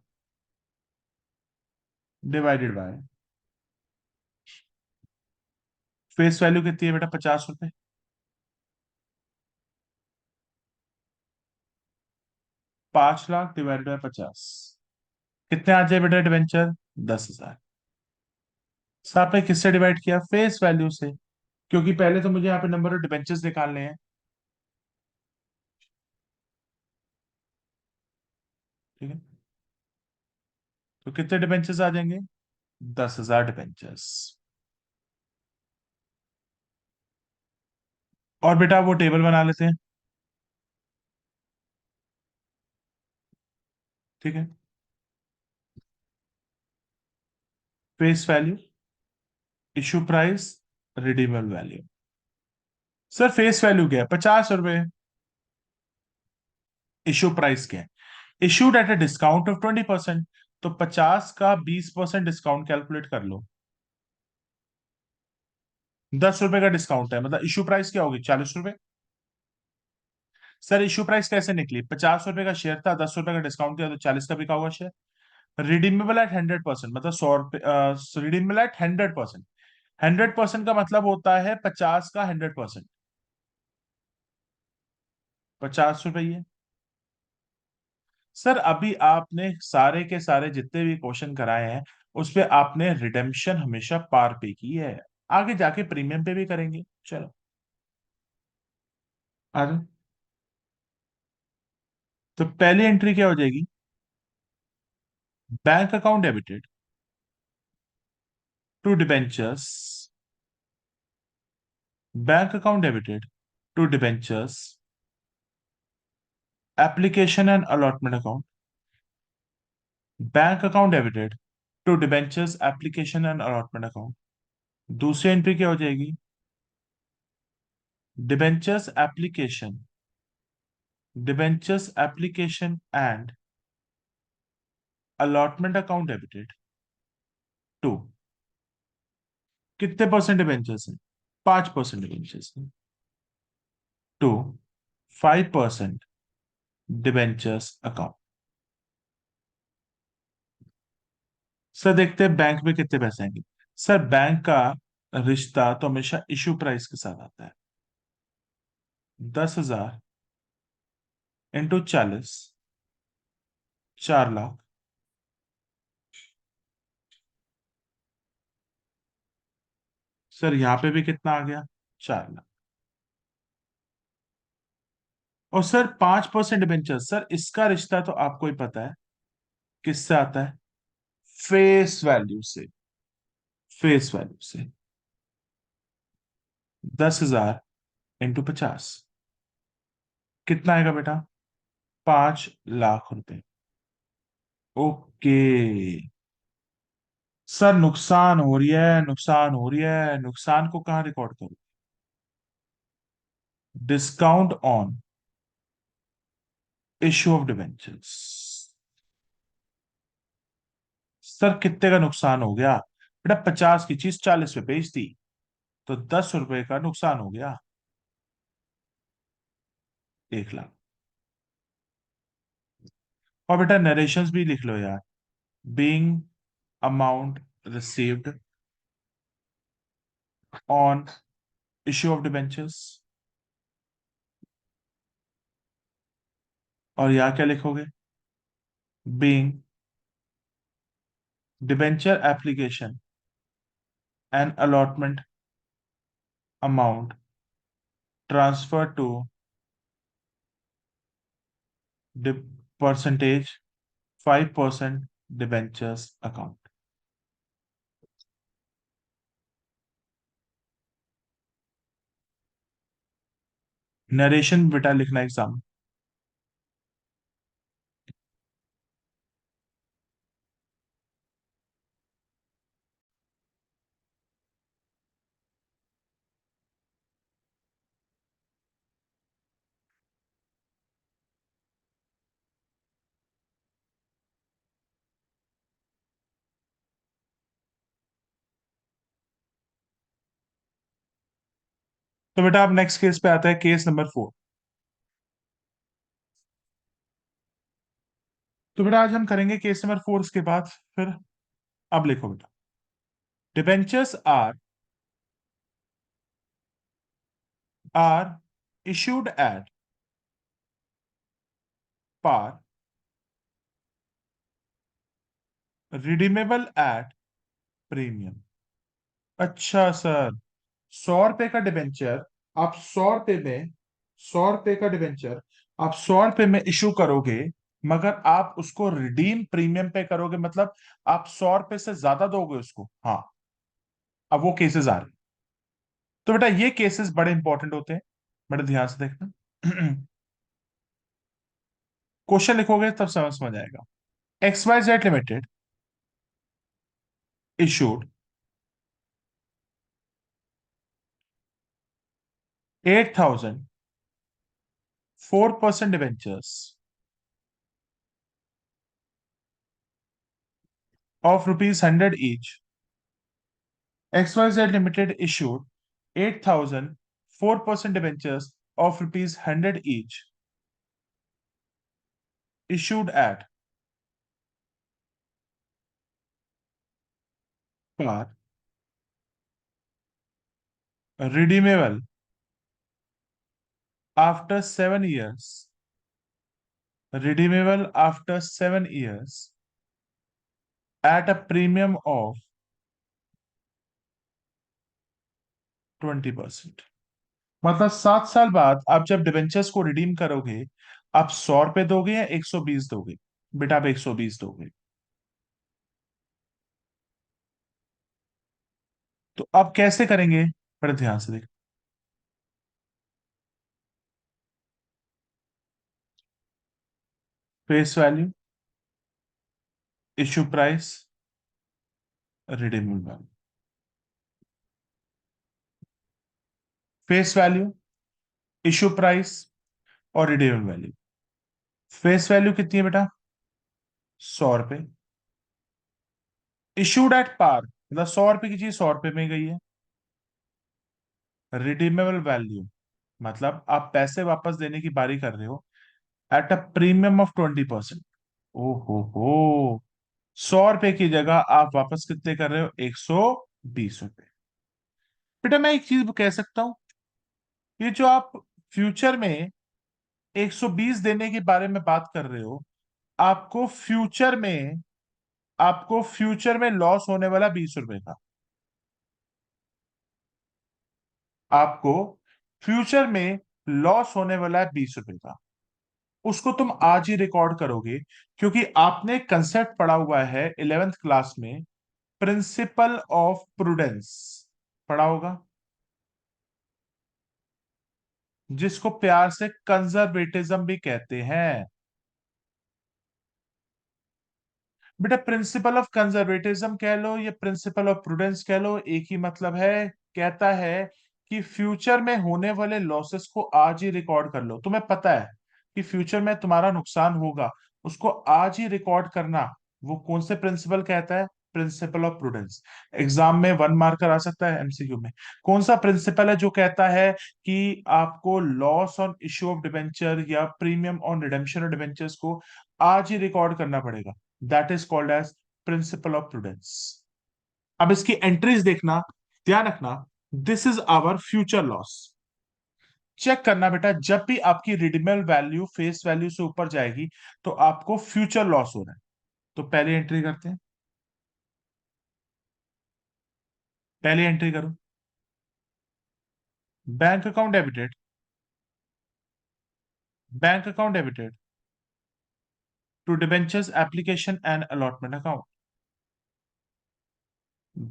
divided by face value कितनी है बेटा? 50 रुपए। 5 लाख डिवाइडेड बाय 50, कितने आ जाए बेटा डिबेंचर? 10,000। सर आपने किससे डिवाइड किया? फेस वैल्यू से, क्योंकि पहले तो मुझे यहाँ पे नंबर ऑफ डिबेंचर्स निकालने हैं। ठीक है, तो कितने डिबेंचर्स आ जाएंगे? 10,000 डिबेंचर्स। और बेटा वो टेबल बना लेते हैं। ठीक है, face value, issue price, redeemable value. Sir face value क्या है? 50 रुपए। इशू प्राइस क्या है? Issued at a discount of 20%। तो 50 का 20% डिस्काउंट कैलकुलेट कर लो। 10 रुपए का डिस्काउंट है, मतलब इशू प्राइस क्या होगी? 40 रुपए। सर इशू प्राइस कैसे निकली? 50 रुपए का शेयर था, 10 रुपए का डिस्काउंट दिया तो 40 का बिका हुआ शेयर। रिडीमेबल एट 100%, मतलब 100 रुपए। Redeemable eight 100%। 100% का मतलब होता है 50 का 100%। 50 रुपये। सर अभी आपने सारे के सारे जितने भी क्वेश्चन कराए हैं उस पे आपने रिडेम्पशन हमेशा पार पे की है। आगे जाके प्रीमियम पे भी करेंगे। चलो आगे। तो पहली एंट्री क्या हो जाएगी? Bank account debited to debentures. Bank account debited to debentures application and allotment account. Bank account debited to debentures application and allotment account. दूसरी एंट्री क्या हो जाएगी? Debentures application, debentures application and allotment account debited to, कितने percent debentures हैं? 5% debentures हैं, to 5% debentures account. Sir देखते हैं bank में कितने पैसे आएंगे। सर बैंक का रिश्ता तो हमेशा इशू प्राइस के साथ आता है। 10,000 इंटू 40, 4 लाख। सर यहाँ पे भी कितना आ गया? 4 लाख। और सर 5% डिबेंचर, सर इसका रिश्ता तो आपको ही पता है किससे आता है? फेस वैल्यू से। फेस वैल्यू से 10,000 इंटू 50, कितना आएगा बेटा? 5 लाख रुपए। ओके। सर नुकसान हो रही है, नुकसान हो रही है, नुकसान को कहाँ रिकॉर्ड करूं? Discount on issue of debentures. Sir कितने का नुकसान हो गया? बेटा 50 की चीज 40 पे बेच दी, तो 10 रुपए का नुकसान हो गया। 1 लाख। और बेटा नरेशंस भी लिख लो यार। Being amount received on issue of debentures. और यहाँ क्या लिखोगे? Being debenture application and allotment amount transfer to percentage 5% debentures account. Narration बेटा लिखना एग्जाम। तो बेटा अब नेक्स्ट केस पे आता है, केस नंबर 4। तो बेटा आज हम करेंगे केस नंबर 4, उसके बाद फिर अब लिखो बेटा। Debentures are issued at par, redeemable at premium. अच्छा सर, 100 रुपए का डिबेंचर आप 100 रुपए में, 100 रुपए का डिबेंचर आप 100 रुपए में इशू करोगे, मगर आप उसको रिडीम प्रीमियम पे करोगे, मतलब आप 100 रुपए से ज्यादा दोगे उसको। हाँ, अब वो केसेस आ रहे हैं। तो बेटा ये केसेस बड़े इंपॉर्टेंट होते हैं, बड़े ध्यान से देखना। क्वेश्चन लिखोगे तब समझ आएगा। XYZ limited issued 8,000 4% debentures of rupees 100 each. XYZ Limited issued 8,000 4% debentures of rupees 100 each, issued at par, redeemable after 7 years, redeemable after 7 years at a premium of 20%। मतलब 7 साल बाद आप जब डिबेंचर्स को रिडीम करोगे, आप 100 रुपए दोगे या 120 दोगे? बेटा आप 120 दोगे। तो अब कैसे करेंगे, बड़े ध्यान से देख। Face value, issue price, redeemable value. Face value, issue price और रिडीमेबल वैल्यू। फेस वैल्यू कितनी है बेटा? 100 रुपए। इशूड एट पार मतलब 100 रुपए की चीज 100 रुपए में गई है। रिडीमेबल वैल्यू मतलब आप पैसे वापस देने की बारी कर रहे हो एट अ प्रीमियम ऑफ 20%। ओ हो, 100 रुपए की जगह आप वापस कितने कर रहे हो, 120 रुपए। बेटा मैं एक चीज कह सकता हूं, ये जो आप फ्यूचर में 120 देने के बारे में बात कर रहे हो, आपको फ्यूचर में आपको फ्यूचर में लॉस होने वाला 20 रुपए का। आपको फ्यूचर में लॉस होने वाला है 20 रुपए का। उसको तुम आज ही रिकॉर्ड करोगे, क्योंकि आपने कंसेप्ट पढ़ा हुआ है 11th क्लास में, प्रिंसिपल ऑफ प्रूडेंस पढ़ा होगा, जिसको प्यार से कंजर्वेटिज्म भी कहते हैं। बेटा प्रिंसिपल ऑफ कंजर्वेटिज्म कह लो या प्रिंसिपल ऑफ प्रूडेंस कह लो, एक ही मतलब है। कहता है कि फ्यूचर में होने वाले लॉसेस को आज ही रिकॉर्ड कर लो। तुम्हें पता है कि फ्यूचर में तुम्हारा नुकसान होगा, उसको आज ही रिकॉर्ड करना। वो कौन से प्रिंसिपल कहता है, प्रिंसिपल ऑफ प्रूडेंस। एग्जाम में 1 मार्कर आ सकता है एमसीक्यू में। कौन सा प्रिंसिपल है जो कहता है कि आपको loss on issue of debenture या premium on redemption of debentures को आज ही रिकॉर्ड करना पड़ेगा। That is called as principle of prudence. अब इसकी एंट्रीज देखना, ध्यान रखना, this is our future loss. Check करना बेटा, जब भी आपकी रिडीमेबल वैल्यू फेस वैल्यू से ऊपर जाएगी तो आपको फ्यूचर लॉस हो रहा है। तो पहली एंट्री करते हैं, पहली एंट्री करो। Bank account debited, bank account debited to debentures application and allotment account,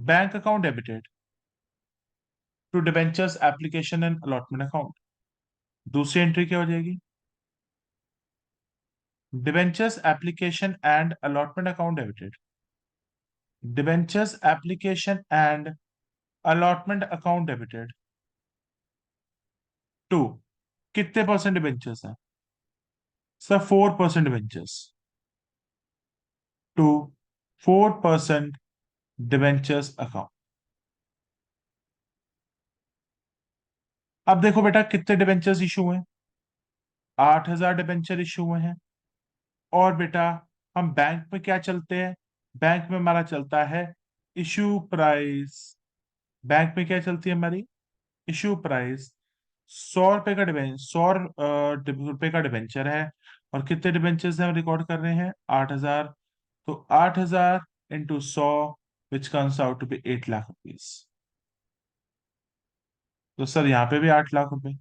bank account debited to debentures application and allotment account. दूसरी एंट्री क्या हो जाएगी, debentures application and allotment account debited, debentures application and allotment account debited to, कितने percent debentures हैं sir, 4% debentures to 4% debentures account. अब देखो बेटा कितने डिबेंचर्स इशू हुए, 8,000 डिबेंचर इशू हुए हैं। और बेटा हम बैंक में क्या चलते हैं, बैंक में हमारा चलता है इशू प्राइस। बैंक में क्या चलती है हमारी, इशू प्राइस। 100 रुपए का डिबेंचर, 100 रुपए का डिबेंचर है। और कितने डिबेंचर्स हम रिकॉर्ड कर रहे हैं, 8,000। तो 8,000 into 100 which comes out to be 8 lakh rupees. तो सर यहाँ पे भी 8 लाख रुपए,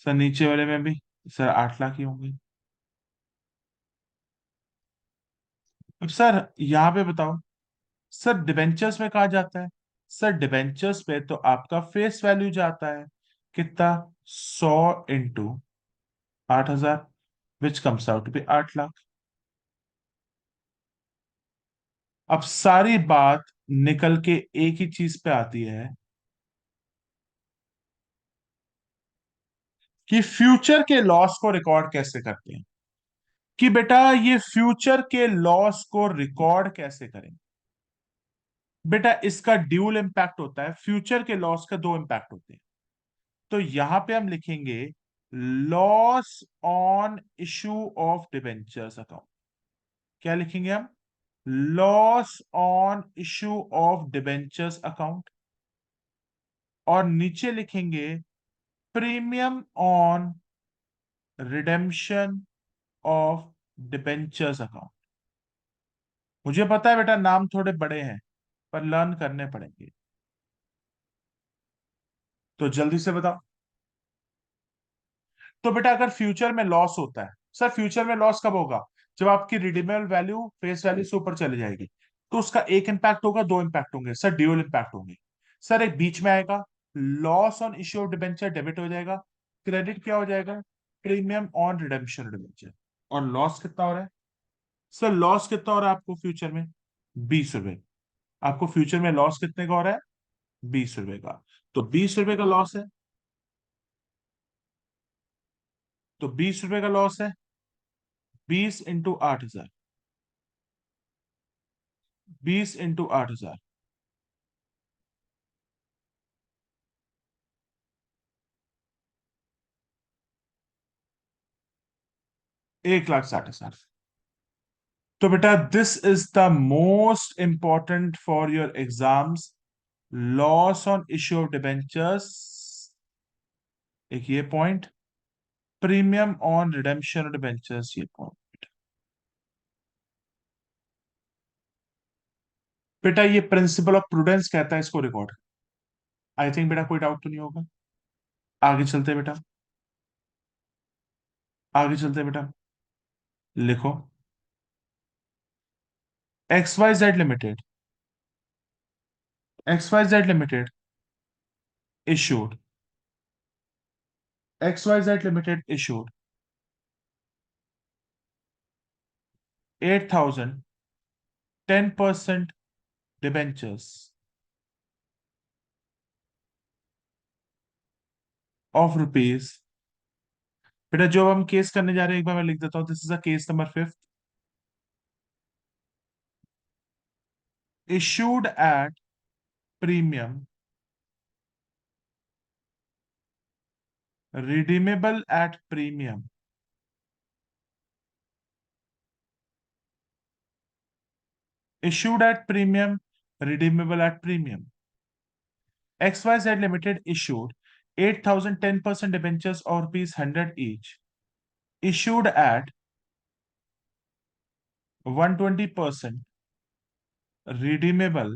सर नीचे वाले में भी सर 8 लाख ही होंगे। अब सर यहाँ पे बताओ, सर डिबेंचर्स में कहा जाता है, सर डिबेंचर्स पे तो आपका फेस वैल्यू जाता है, कितना, 100 into 8,000 which comes out to be 8 lakh. अब सारी बात निकल के एक ही चीज पे आती है कि फ्यूचर के लॉस को रिकॉर्ड कैसे करते हैं। कि बेटा ये फ्यूचर के लॉस को रिकॉर्ड कैसे करें। बेटा इसका ड्यूल इम्पैक्ट होता है, फ्यूचर के लॉस का दो इम्पैक्ट होते हैं। तो यहां पे हम लिखेंगे loss on issue of debentures account. क्या लिखेंगे हम, loss on issue of debentures account. और नीचे लिखेंगे premium on redemption of debentures account. मुझे पता है बेटा नाम थोड़े बड़े हैं, पर लर्न करने पड़ेंगे। तो जल्दी से बताओ। तो बेटा अगर फ्यूचर में लॉस होता है, सर फ्यूचर में लॉस कब होगा, जब आपकी रिडीमेबल वैल्यू फेस वैल्यू से ऊपर चली जाएगी। तो उसका एक इंपैक्ट होगा, दो इंपैक्ट होंगे सर, ड्यूअल इंपैक्ट होंगे। सर एक बीच में आएगा, loss on issue of debenture debit हो जाएगा, क्रेडिट क्या हो जाएगा, प्रीमियम ऑन रिडेम्पशन डिबेंचर। और लॉस कितना हो रहा है, सर लॉस कितना हो रहा है आपको फ्यूचर में, 20 रुपए। आपको फ्यूचर में लॉस कितने का हो रहा है, 20 रुपए का। तो 20 रुपए का लॉस है, तो 20 रुपए का लॉस है, 20 इंटू 8,000। 20 × 8,000। 1,60,000। तो बेटा this is the most important for your exams, loss on issue of debentures, एक ये point, premium on redemption of debentures, ये पॉइंट। बेटा ये प्रिंसिपल ऑफ प्रूडेंस कहता है इसको रिकॉर्ड। आई थिंक बेटा कोई डाउट तो नहीं होगा। आगे चलते हैं बेटा, आगे चलते हैं बेटा। लिखो, X Y Z limited, X Y Z limited issued, XYZ Limited issued 8,000 10% debentures of rupees। बेटा जो हम केस करने जा रहे हैं एक बार मैं लिख देता हूं, this is a case number 5th, issued at premium, redeemable at premium, issued at premium, redeemable at premium। XYZ Limited issued 8,000 10% debentures of rupees 100 each, issued at 120%, redeemable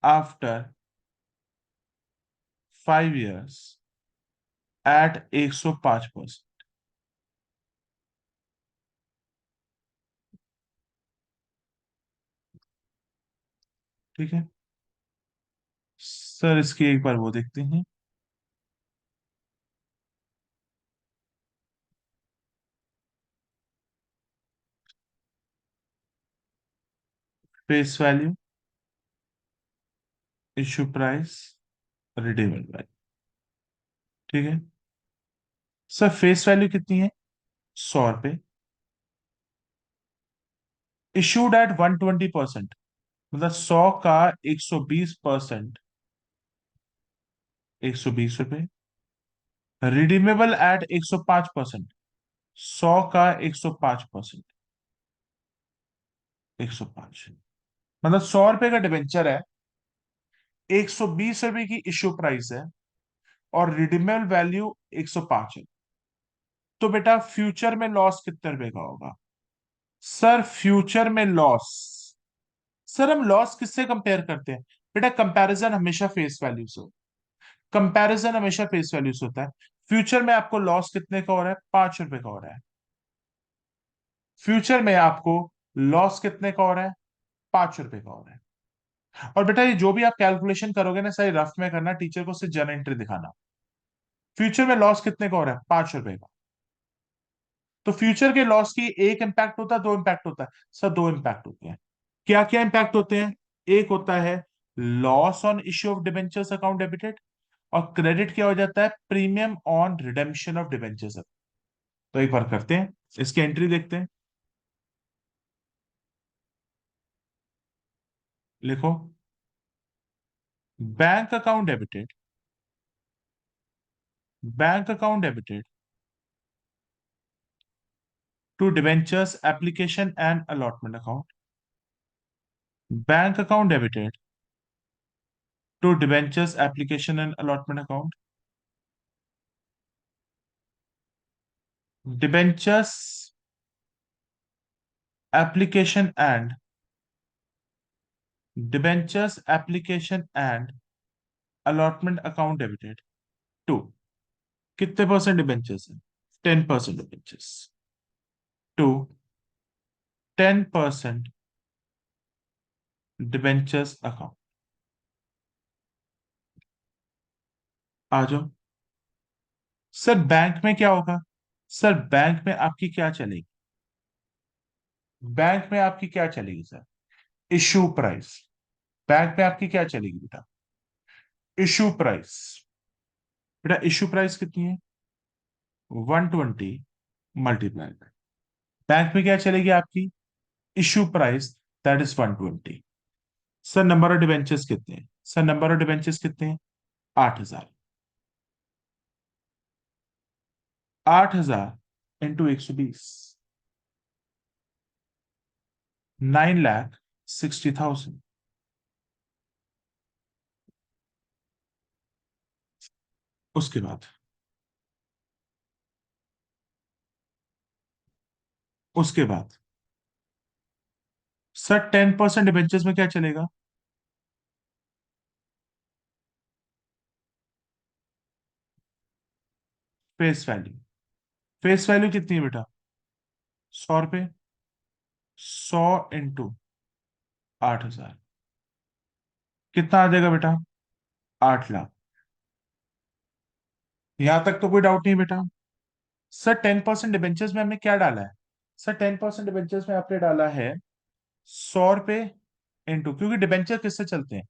after 5 years at 105%। ठीक है sir, इसकी एक बार वो देखते हैं। Face value, issue price, redeemable value. ठीक है sir, face value कितनी है? 100 रुपए। इशूड एट 120%, मतलब 100 का 120%, 120 रुपए। रिडीमेबल एट 105%, 100 का 105%, 105। मतलब 100 रुपए का डिबेंचर है, 120 रुपए की इश्यू प्राइस है, और रिडीमेबल वैल्यू 105 है। तो बेटा फ्यूचर में लॉस कितने रुपए का होगा? सर फ्यूचर में लॉस, सर हम लॉस किससे कंपेयर करते हैं? बेटा कंपैरिजन हमेशा फेस वैल्यू से, कंपैरिजन हमेशा फेस वैल्यू से होता है। फ्यूचर में आपको लॉस कितने का हो रहा है? 5 रुपए का हो रहा है। फ्यूचर में आपको लॉस कितने का हो रहा है? 5 रुपए का हो रहा है। और बेटा ये जो भी आप कैलकुलेशन करोगे ना, सही रफ में करना, टीचर को सिर्फ जर्नल एंट्री दिखाना। फ्यूचर में लॉस कितने का हो रहा है? 5 रुपए का। तो फ्यूचर के लॉस की एक इंपैक्ट होता है, दो इंपैक्ट होता है? सर दो इंपैक्ट होते हैं। क्या क्या इंपैक्ट होते हैं? एक होता है loss on issue of debentures account debited, और क्रेडिट क्या हो जाता है? Premium on redemption of debentures. तो एक बार करते हैं, इसकी एंट्री देखते हैं। लिखो, bank account debited, bank account debited to debentures application and allotment account, bank account debited to debentures application and allotment account, debentures application and, debentures application and allotment account debited to, कितने percent debentures है? 10% debentures to 10% debentures account. आ जाओ। Sir bank में क्या होगा? Sir bank में आपकी क्या चलेगी? बैंक में आपकी क्या चलेगी सर? Issue price. बैंक में आपकी क्या चलेगी बेटा? Issue price. बेटा इशू प्राइस कितनी है? 120 मल्टीप्लाई। बैंक में क्या चलेगी आपकी? Issue price that is 120। Sir number of debentures कितने हैं? सर नंबर ऑफ डिवेंचर्स कितने हैं? 8,000। 8,000 इंटू 120, 9,60,000। उसके बाद, उसके बाद सर 10% डिवेंचर्स में क्या चलेगा? Face value. फेस वैल्यू कितनी है बेटा? 100 रुपये। 100 इंटू 8,000 कितना आ जाएगा बेटा? 8 लाख। यहां तक तो कोई डाउट नहीं बेटा। सर 10% डिबेंचर्स में हमने क्या डाला है? सर 10% डिबेंचर्स में आपने डाला है 100 रुपये इंटू, क्योंकि डिबेंचर किससे चलते हैं?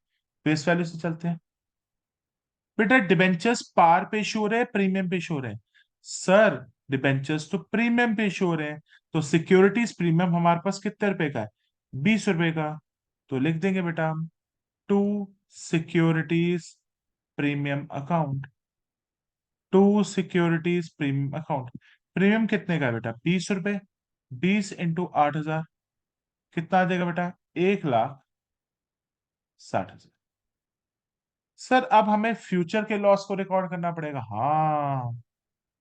फेस वैल्यू से चलते हैं। बेटा डिबेंचर्स पार पे इशू हो रहे हैं, प्रीमियम पे इशू हो रहे हैं? सर डिबेंचर्स तो प्रीमियम पे इशू हो रहे हैं, तो सिक्योरिटीज प्रीमियम हमारे पास कितने रुपए का है? 20 रुपए का। तो लिख देंगे बेटा हम, to securities premium account. To securities premium account. Premium कितने का है बेटा? 20 रुपए। 20 इंटू 8,000 कितना आ जाएगा बेटा? 1,60,000। सर अब हमें फ्यूचर के लॉस को रिकॉर्ड करना पड़ेगा। हाँ,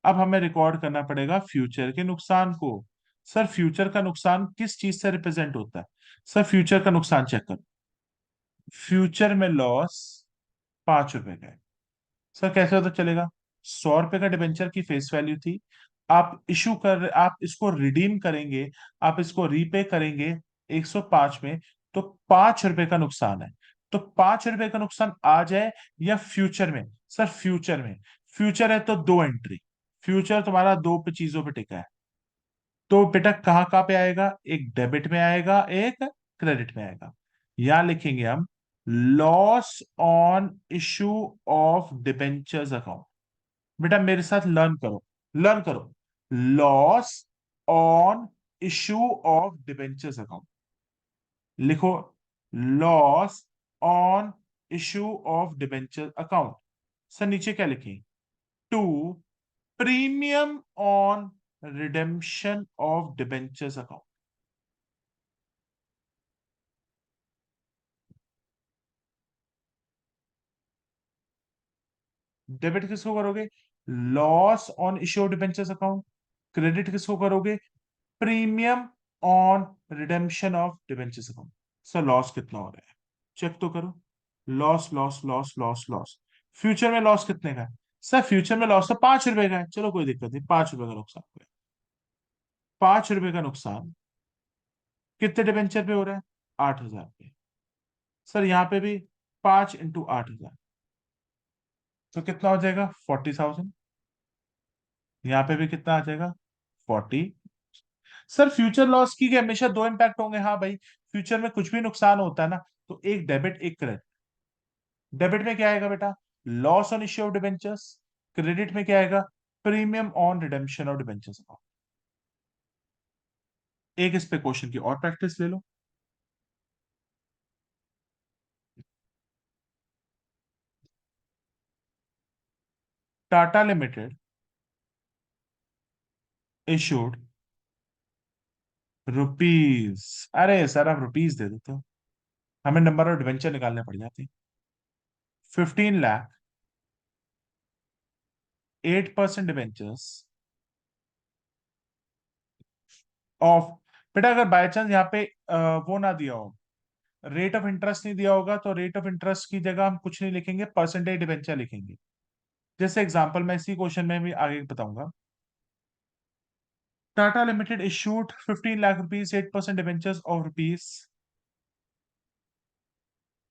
अब हमें रिकॉर्ड करना पड़ेगा फ्यूचर के नुकसान को। सर फ्यूचर का नुकसान किस चीज से रिप्रेजेंट होता है? सर फ्यूचर का नुकसान चेक करो। फ्यूचर में लॉस 5 रुपए का है। सर कैसे होता चलेगा? 100 रुपए का डिबेंचर की फेस वैल्यू थी, आप इसको रिडीम करेंगे, आप इसको रीपे करेंगे 105 में, तो 5 रुपए का नुकसान है। तो 5 रुपए का नुकसान आ जाए या फ्यूचर में? सर फ्यूचर में। फ्यूचर है तो दो एंट्री। फ्यूचर तुम्हारा दो पे चीजों पे टिका है। तो बेटा कहाँ कहाँ पे आएगा? एक डेबिट में आएगा, एक क्रेडिट में आएगा। यहां लिखेंगे हम loss on issue of debentures account. बेटा मेरे साथ लर्न करो, लर्न करो। Loss on issue of debentures account. लिखो, loss on issue of debenture account. Sir नीचे क्या लिखें? To premium on redemption of debentures account. Debit किसको करोगे? Loss on issue of debentures account. Credit किसको करोगे? Premium on redemption of debentures account. Sir loss कितना हो रहा है? चेक तो करो। Loss loss loss loss loss. Future में लॉस कितने का है? सर फ्यूचर में लॉस तो 5 रुपए का है। चलो कोई दिक्कत नहीं, 5 रुपए का नुकसान हो गया। 5 रुपए का नुकसान कितने डिबेंचर पे हो रहा है? 8,000 पे। सर यहाँ पे भी 5 इंटू 8,000, तो कितना हो जाएगा? 40,000। यहाँ पे भी कितना आ जाएगा? 40। सर फ्यूचर लॉस की हमेशा दो इम्पैक्ट होंगे। हाँ भाई, फ्यूचर में कुछ भी नुकसान होता है ना, तो एक डेबिट एक क्रेडिट। डेबिट में क्या आएगा बेटा? Loss on issue of debentures. Credit में क्या आएगा? Premium on redemption of debentures account. एक इस पे क्वेश्चन की और प्रैक्टिस ले लो। टाटा लिमिटेड इशूड रुपीज, अरे सर आप रुपीज दे देते हो, हमें नंबर ऑफ डिबेंचर निकालने पड़ जाते। 15 लाख 8% डिबेंचर्स ऑफ। बेटा अगर बाय चांस यहाँ पे वो ना दिया हो, रेट ऑफ इंटरेस्ट नहीं दिया होगा, तो रेट ऑफ इंटरेस्ट की जगह हम कुछ नहीं लिखेंगे, परसेंटेज डिबेंचर लिखेंगे। जैसे एग्जांपल मैं इसी क्वेश्चन में भी आगे बताऊंगा। Tata limited issued 15 lakh rupees 8% debentures of rupees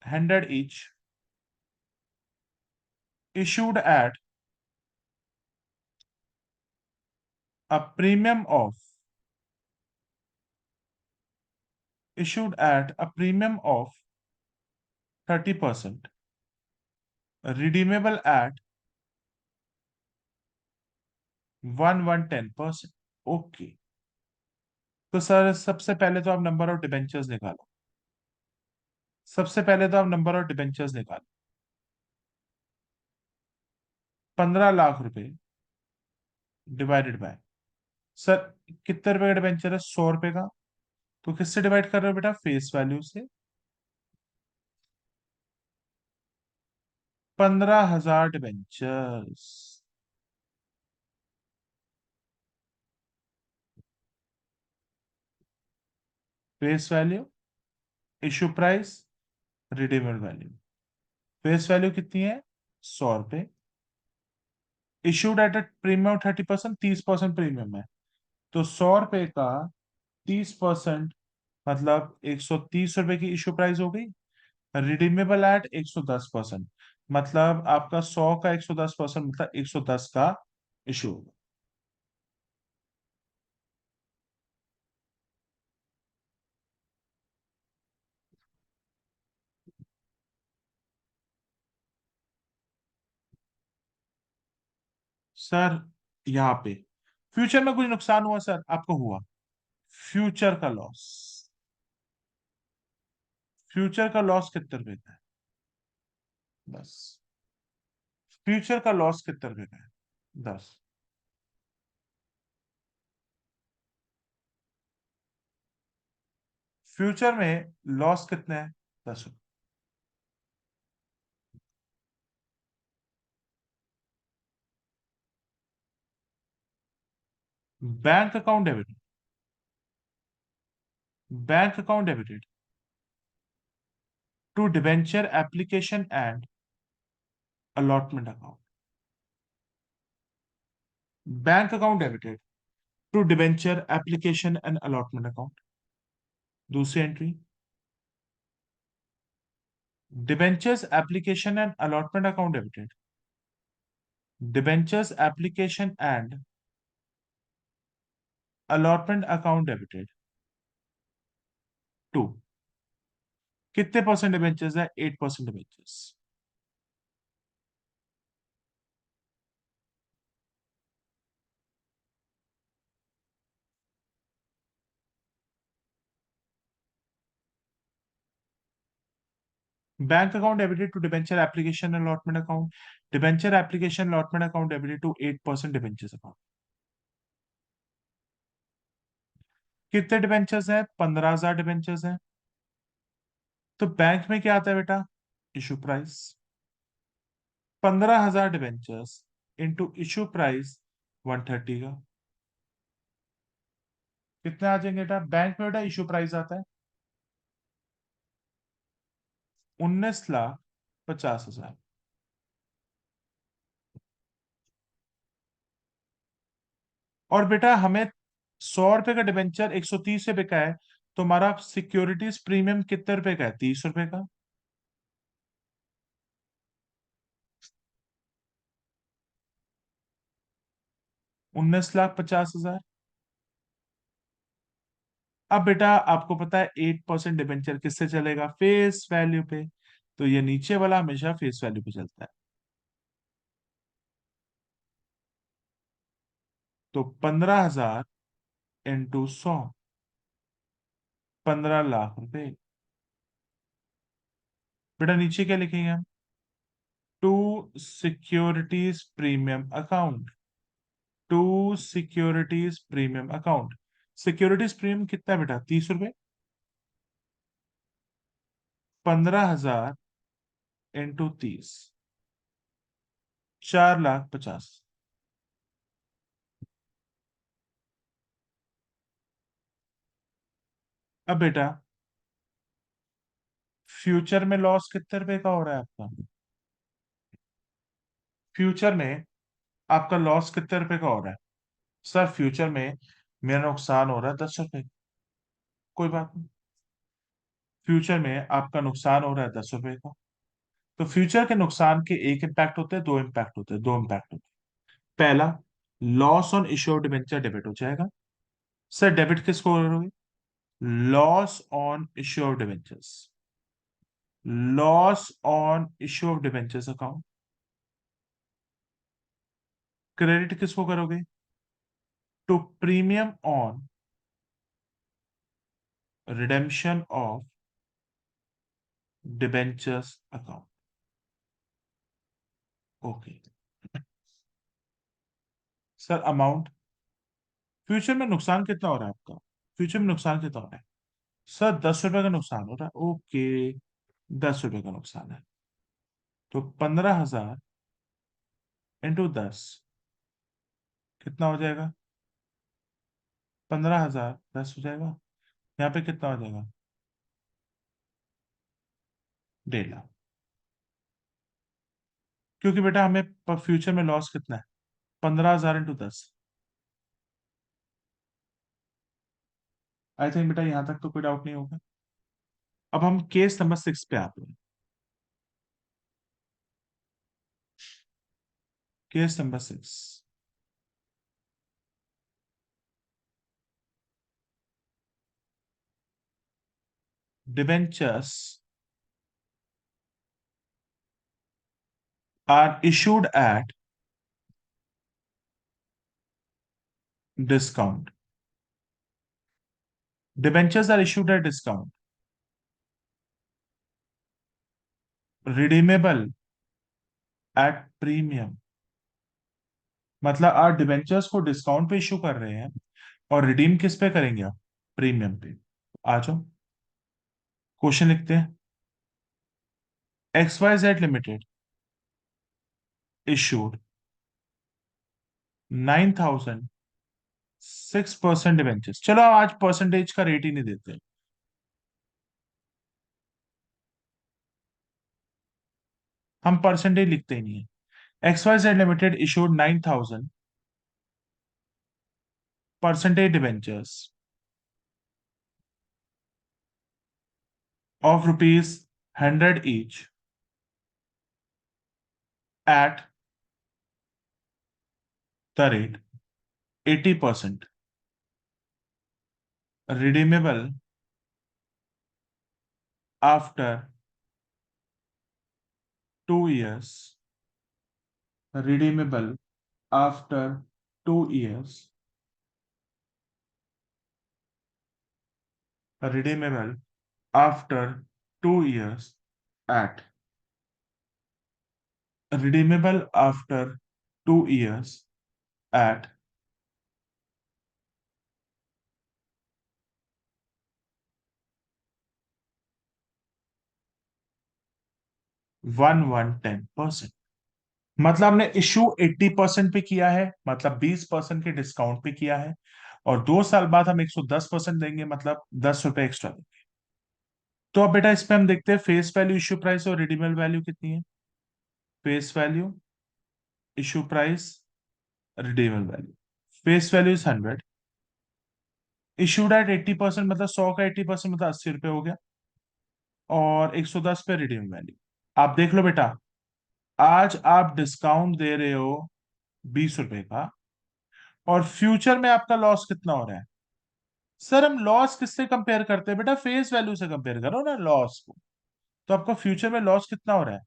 100 each, issued at a premium of issued at a premium of 30%, redeemable at 1 1 10%। Okay. तो सर सबसे पहले तो आप नंबर ऑफ डिबेंचर्स निकालो। सबसे पहले तो आप नंबर ऑफ डिबेंचर्स निकालो। 15 लाख रुपए डिवाइडेड बाय, सर कितने रुपए का डिबेंचर है? 100 रुपए का। तो किससे डिवाइड कर रहे हो बेटा? फेस वैल्यू से। 15,000 debentures. Face value, issue price, redeemable value. Face value कितनी है? 100 रुपए। Issued at a premium 30%, 30% premium है। तो 100 रुपए का 30%, मतलब 130 रुपए की इशू प्राइस हो गई। रिडीमेबल एट 110%, मतलब आपका 100 का 110%, मतलब 110 का इशू होगा। सर यहाँ पे फ्यूचर में कुछ नुकसान हुआ सर आपको? हुआ। फ्यूचर का लॉस। फ्यूचर का लॉस कितने रुपए का है? बस। फ्यूचर का लॉस कितने रुपए का है? 10। फ्यूचर में लॉस कितने हैं? 10 रुपए। Bank account debit. Bank account debited to debenture application and allotment account. Bank account debited to debenture application and allotment account. दूसरी entry, debentures application and allotment account debited. Debentures application and allotment account debited to, कितने percent debentures है? 8% debentures. Bank account debited to debenture application allotment account. Debenture application allotment account debited to 8% debentures account. कितने debentures हैं? 15,000 debentures हैं। तो bank में क्या आता है बेटा? Issue price. 15,000 debentures into issue price 130 का, कितने आ जाएंगे बेटा? बैंक में बेटा इशू प्राइस आता है 19,50,000। और बेटा हमें 100 रुपए का डिबेंचर 130 से बिका है, तो हमारा सिक्योरिटीज प्रीमियम कितने रुपए का है? 30 रुपए का। 19,50,000। अब बेटा आपको पता है 8% डिबेंचर किससे चलेगा? फेस वैल्यू पे। तो ये नीचे वाला हमेशा फेस वैल्यू पे चलता है। तो 15,000 इंटू 100, 15 लाख रुपए। बेटा नीचे क्या लिखेंगे हम? To securities premium account. To securities premium account. Securities premium कितना है बेटा? 30 रुपए। 15,000 इंटू 30, 4,50,000। अब बेटा फ्यूचर में लॉस कितने रुपए का हो रहा है आपका? फ्यूचर में आपका लॉस कितने रुपए का हो रहा है? सर फ्यूचर में मेरा नुकसान हो रहा है 10 रुपए। कोई बात नहीं। फ्यूचर में आपका नुकसान हो रहा है 10 रुपए का। तो फ्यूचर के नुकसान के एक इम्पैक्ट होते हैं, दो इम्पैक्ट होते हैं, दो इम्पैक्ट होते हैं। पहला, loss on issue of debenture debit हो जाएगा। सर डेबिट किसको करोगे? Loss on issue of debentures. Loss on issue of debentures account. Credit किसको करोगे? To premium on redemption of debentures account. Okay sir, amount, future में नुकसान कितना हो रहा है आपका? फ्यूचर में नुकसान कितना हो रहा है? सर 10 रुपए का नुकसान हो रहा है। ओके, 10 रुपए का नुकसान है, तो 15,000 इंटू 10 कितना हो जाएगा? 15,000 10 हो जाएगा। यहाँ पे कितना हो जाएगा? 1.5 लाख। क्योंकि बेटा हमें फ्यूचर में लॉस कितना है? 15,000 इंटू 10। आई थिंक बेटा यहाँ तक तो कोई डाउट नहीं होगा। अब हम केस नंबर 6 पे आते हैं। Case number 6। Debentures are issued at discount. Debentures are issued at discount, redeemable at premium. मतलब आप डिबेंचर्स को डिस्काउंट पे इशू कर रहे हैं और रिडीम किस पे करेंगे आप? प्रीमियम पे। आ जाओ, क्वेश्चन लिखते हैं। XYZ limited issued 9,006% debentures. चलो आज परसेंटेज का रेट ही नहीं देते, हम परसेंटेज लिखते ही नहीं है। XYZ limited issued 9,000 percentage debentures of rupees 100 each at the rate 80%, redeemable after 2 years, redeemable after 2 years, redeemable after 2 years at redeemable after 2 years at 110%। मतलब हमने इशू 80% पे किया है, मतलब 20% के डिस्काउंट पे किया है, और 2 साल बाद हम 110% देंगे, मतलब 10 रुपए एक्स्ट्रा देंगे। तो अब बेटा इस पे हम देखते हैं फेस वैल्यू, इश्यू प्राइस और रिडीमेबल वैल्यू कितनी है। Face value, issue price, redeemable value. Face value is 100, issued at 80%, मतलब 100 का 80% मतलब 80 रुपए हो गया, और 110 पे रिडीम वैल्यू। आप देख लो बेटा, आज आप डिस्काउंट दे रहे हो 20 रुपए का, और फ्यूचर में आपका लॉस कितना हो रहा है? सर हम लॉस किससे कंपेयर करते हैं बेटा? फेस वैल्यू से कंपेयर करो ना लॉस को। तो आपका फ्यूचर में लॉस कितना हो रहा है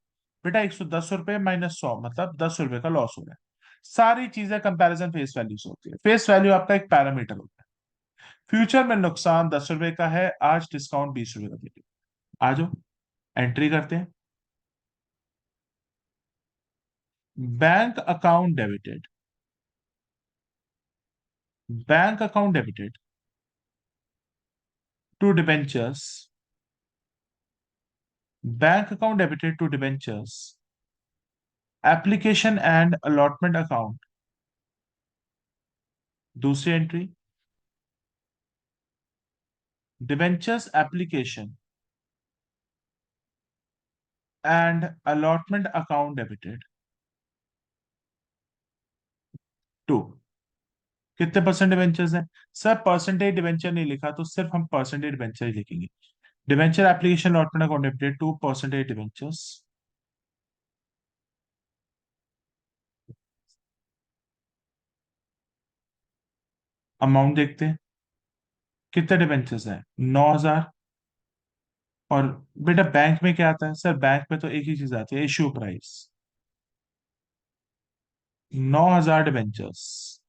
बेटा? 110 रुपए माइनस 100, मतलब 10 रुपए का लॉस हो रहा है। सारी चीजें कंपैरिजन फेस वैल्यू से होती है। फेस वैल्यू आपका एक पैरामीटर होता है। फ्यूचर में नुकसान 10 रुपए का है, आज डिस्काउंट 20 रुपए का दे रही है। आ जाओ, एंट्री करते हैं। Bank account debited, bank account debited to debentures, bank account debited to debentures, application and allotment account. दूसरी entry, debentures application and allotment account debited to. कितने परसेंट डिवेंचर्स हैं? सर परसेंटेज डिवेंचर नहीं लिखा, तो सिर्फ हम परसेंटेज डिवेंचर ही लिखेंगे। Debenture application allotment account debited to percentage debentures. Amount देखते हैं, कितने डिवेंचर्स हैं? 9,000। और बेटा बैंक में क्या आता है? सर बैंक में तो एक ही चीज आती है, issue price. 9,000 debentures,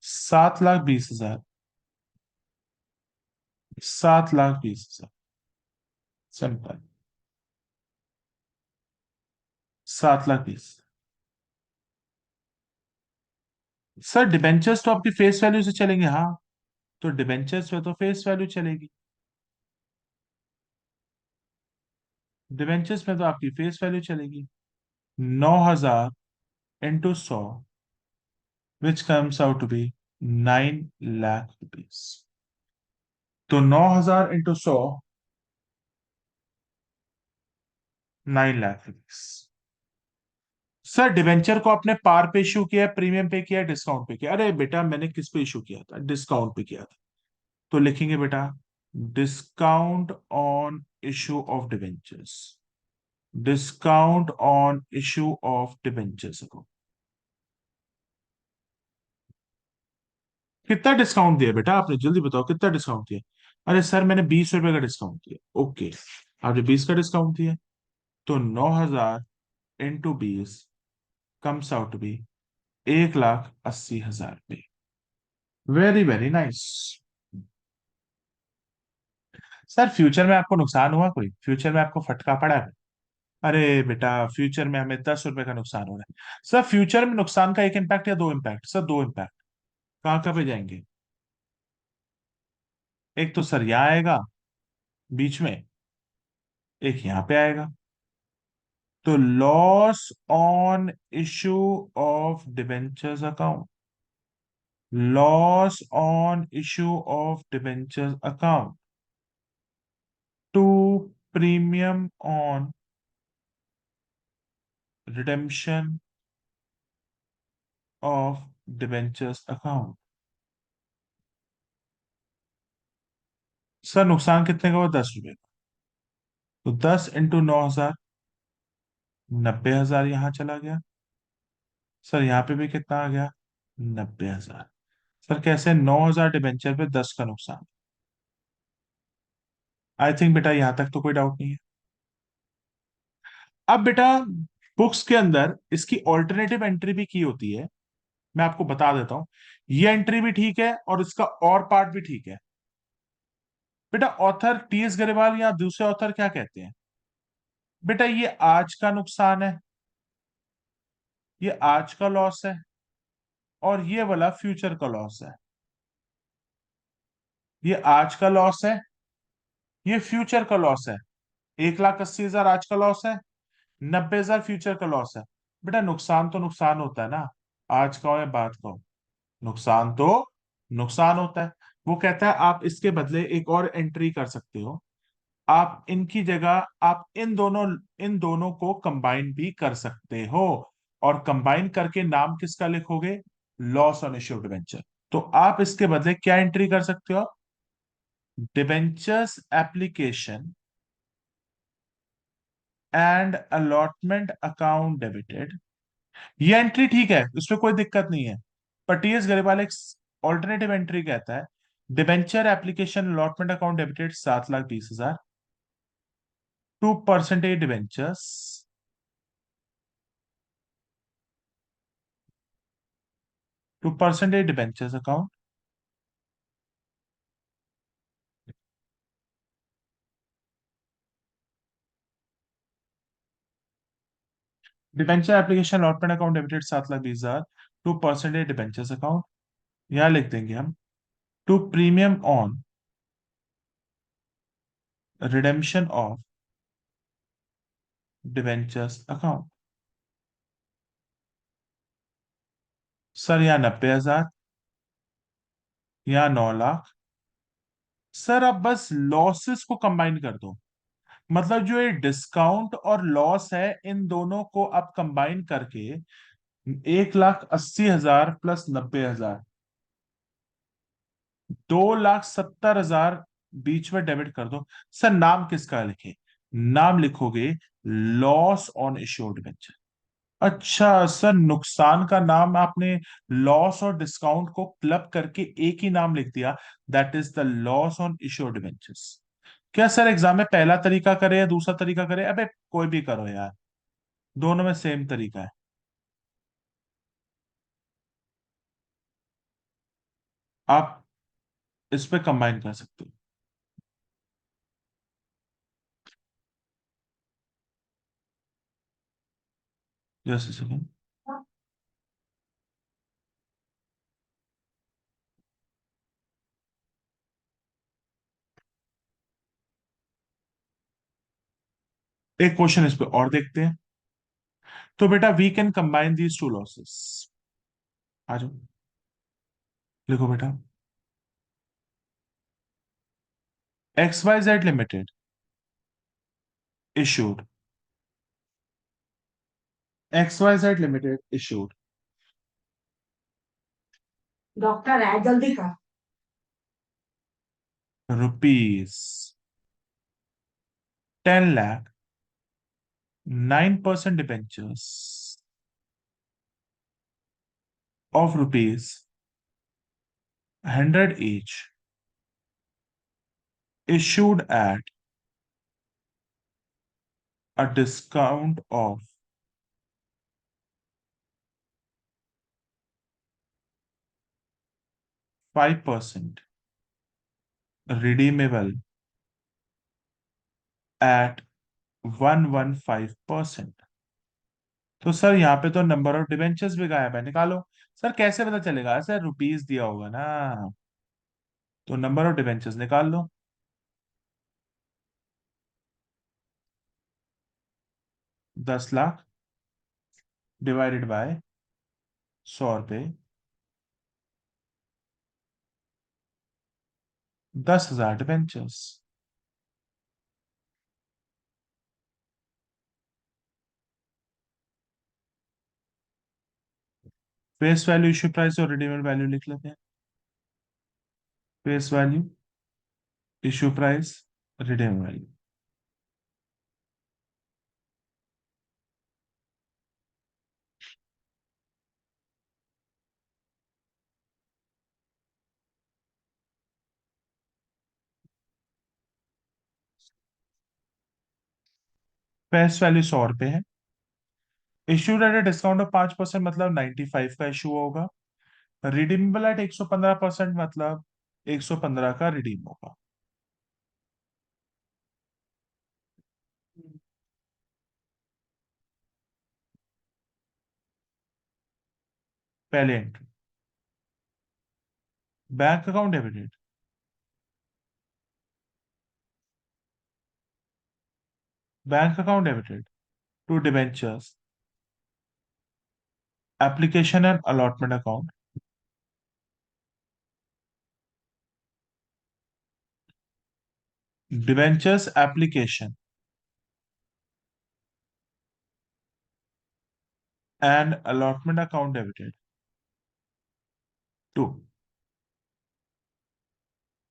7,20,000। 7,20,000। Simple. 7,20,000। Sir debentures तो आपकी फेस वैल्यू से चलेंगे, हाँ। तो डिबेंचर्स में तो फेस वैल्यू चलेगी। डिबेंचर्स में तो आपकी फेस वैल्यू चलेगी। 9,000 × 100, which comes out to be 9 lakh rupees. तो 9,000 × 100, 9 लाख रुपीज। सर डिवेंचर को आपने पार पे इशू किया है, प्रीमियम पे किया है, डिस्काउंट पे किया? अरे बेटा मैंने किस पे इशू किया था? डिस्काउंट पे किया था। तो लिखेंगे बेटा, discount on issue of debentures. Discount on issue of debentures को कितना डिस्काउंट दिया बेटा आपने? जल्दी बताओ कितना डिस्काउंट दिया? अरे सर मैंने 20 रुपए का डिस्काउंट दिया। ओके, आपने 20 का डिस्काउंट दिया। तो 9,000 × 20 कम्स आउट टू बी 1,80,000 रुपये। Very very nice. Sir future में आपको नुकसान हुआ? कोई फ्यूचर में आपको फटका पड़ा है? अरे बेटा फ्यूचर में हमें 10 रुपए का नुकसान हो रहा है। सर फ्यूचर में नुकसान का एक इम्पैक्ट या दो इम्पैक्ट? सर दो इम्पैक्ट। कहाँ कहाँ पे जाएंगे? एक तो सर यहाँ आएगा बीच में, एक यहाँ पे आएगा। तो loss on issue of debentures account, loss on issue of debentures account to premium on redemption of debentures account. Sir नुकसान कितने का हुआ? 10 रुपए का। तो 10 × 9,000, 90,000 यहां चला गया। सर यहाँ पे भी कितना आ गया? 90,000। सर कैसे? 9,000 डिबेंचर पे 10 का नुकसान। आई थिंक बेटा यहां तक तो कोई डाउट नहीं है। अब बेटा बुक्स के अंदर इसकी ऑल्टरनेटिव एंट्री भी की होती है, मैं आपको बता देता हूं। ये एंट्री भी ठीक है और इसका और पार्ट भी ठीक है। बेटा ऑथर टी एस गरेवाल या दूसरे ऑथर क्या कहते हैं? बेटा ये आज का नुकसान है, ये आज का लॉस है, और ये वाला फ्यूचर का लॉस है। ये आज का लॉस है, ये फ्यूचर का लॉस है। 1,80,000 आज का लॉस है, 90,000 फ्यूचर का लॉस है। बेटा नुकसान तो नुकसान होता है ना, आज का हो या बाद का हो, नुकसान तो नुकसान होता है। वो कहता है आप इसके बदले एक और एंट्री कर सकते हो। आप इनकी जगह आप इन दोनों को कंबाइन भी कर सकते हो, और कंबाइन करके नाम किसका लिखोगे? Loss on issue of debenture. तो आप इसके बदले क्या एंट्री कर सकते हो? Debentures application and allotment account debited. ये एंट्री ठीक है, इसमें कोई दिक्कत नहीं है। पर टी एस गरेवाल एक ऑल्टरनेटिव एंट्री कहता है, debenture application allotment account debited 7,20,000 to percentage debentures, to percentage debentures account. Debenture application allotment account debited 7,20,000 to percentage debentures account. यहां लिख देंगे हम, to premium on redemption of debentures account. Sir यहाँ 90,000, यहाँ 9 lakh. Sir अब बस लॉसेस को combine कर दो, मतलब जो ये डिस्काउंट और लॉस है इन दोनों को आप कंबाइन करके 1,80,000 प्लस 90,000, 2,70,000 बीच में डेबिट कर दो। सर नाम किसका लिखे? नाम लिखोगे लॉस ऑन इश्यूड डिबेंचर। अच्छा सर नुकसान का नाम आपने लॉस और डिस्काउंट को क्लब करके एक ही नाम लिख दिया, that is the loss on issued debentures. क्या सर एग्जाम में पहला तरीका करे या दूसरा तरीका करे? अबे कोई भी करो यार, दोनों में सेम तरीका है। आप इस पे कंबाइन कर सकते हो। जैसे सेकंड। एक क्वेश्चन इस पे और देखते हैं। तो बेटा we can combine these two losses. आ जाओ, लिखो बेटा। X Y Z limited issued, X Y Z limited issued doctor है जल्दी कर, rupees 10 lakh 9% debentures of rupees 100 each issued at a discount of 5%, redeemable at 115%। तो सर यहाँ पे तो नंबर ऑफ डिबेंचर्स भी गायब है, निकालो। सर कैसे पता चलेगा? सर रुपीस दिया होगा ना, तो नंबर ऑफ डिबेंचर्स निकाल लो। 10 लाख डिवाइडेड बाय 100 रुपये, 10,000 debentures. Face value, issue price और रिडीमेबल वैल्यू लिख लेते हैं। Face value, issue price, redeemable value. Face value 100 रुपये है। इश्यूड एट डिस्काउंट ऑफ 5% मतलब 95 का इशू होगा। रिडीमेबल एट 115% मतलब 115 का रिडीम होगा। पहले entry, bank account debited, bank account debited to debentures application and allotment account, debentures application and allotment account debited to,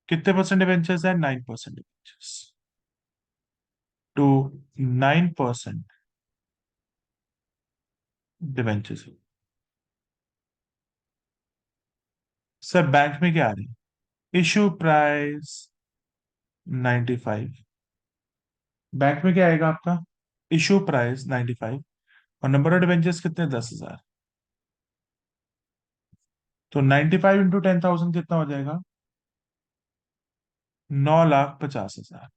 कितने परसेंट डिबेंचर्स है? 9% debentures to 9% debentures. Sir bank में क्या आ रही है? इशू प्राइस 95, बैंक में क्या आएगा आपका? इशू प्राइस 95 और नंबर ऑफ डिबेंचर्स कितने? 10,000। तो 95 × 10,000 कितना हो जाएगा? 9,50,000।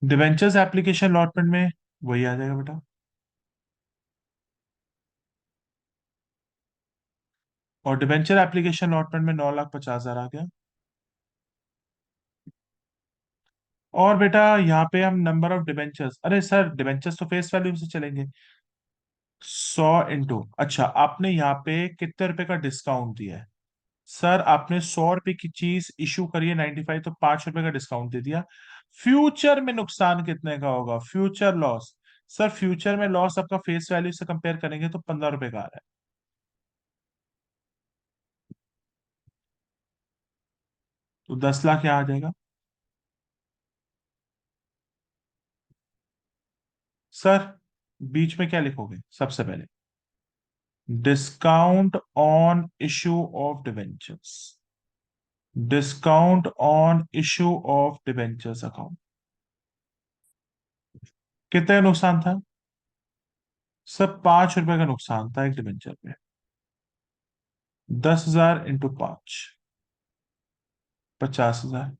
डिबेंचर्स एप्लीकेशन लॉटमेंट में वही आ जाएगा बेटा। और डिबेंचर एप्लीकेशन लॉटमेंट में 9,50,000 आ गया। और बेटा यहाँ पे हम नंबर ऑफ डिबेंचर्स, अरे सर डिबेंचर्स तो फेस वैल्यू से चलेंगे। 100 अच्छा, आपने यहाँ पे कितने रुपए का डिस्काउंट दिया है? सर आपने 100 रुपए की चीज इशू करी है 95, तो 5 रुपए का डिस्काउंट दे दिया। फ्यूचर में नुकसान कितने का होगा? Future loss. सर फ्यूचर में लॉस आपका फेस वैल्यू से कंपेयर करेंगे तो 15 रुपए का आ रहा है। तो 10 लाख यहाँ आ जाएगा। सर बीच में क्या लिखोगे सबसे पहले? Discount on issue of debentures, discount on issue of debentures account. कितने का नुकसान था? सर 5 रुपए का नुकसान था एक डिबेंचर पे। 10,000 इंटू 5, 50,000।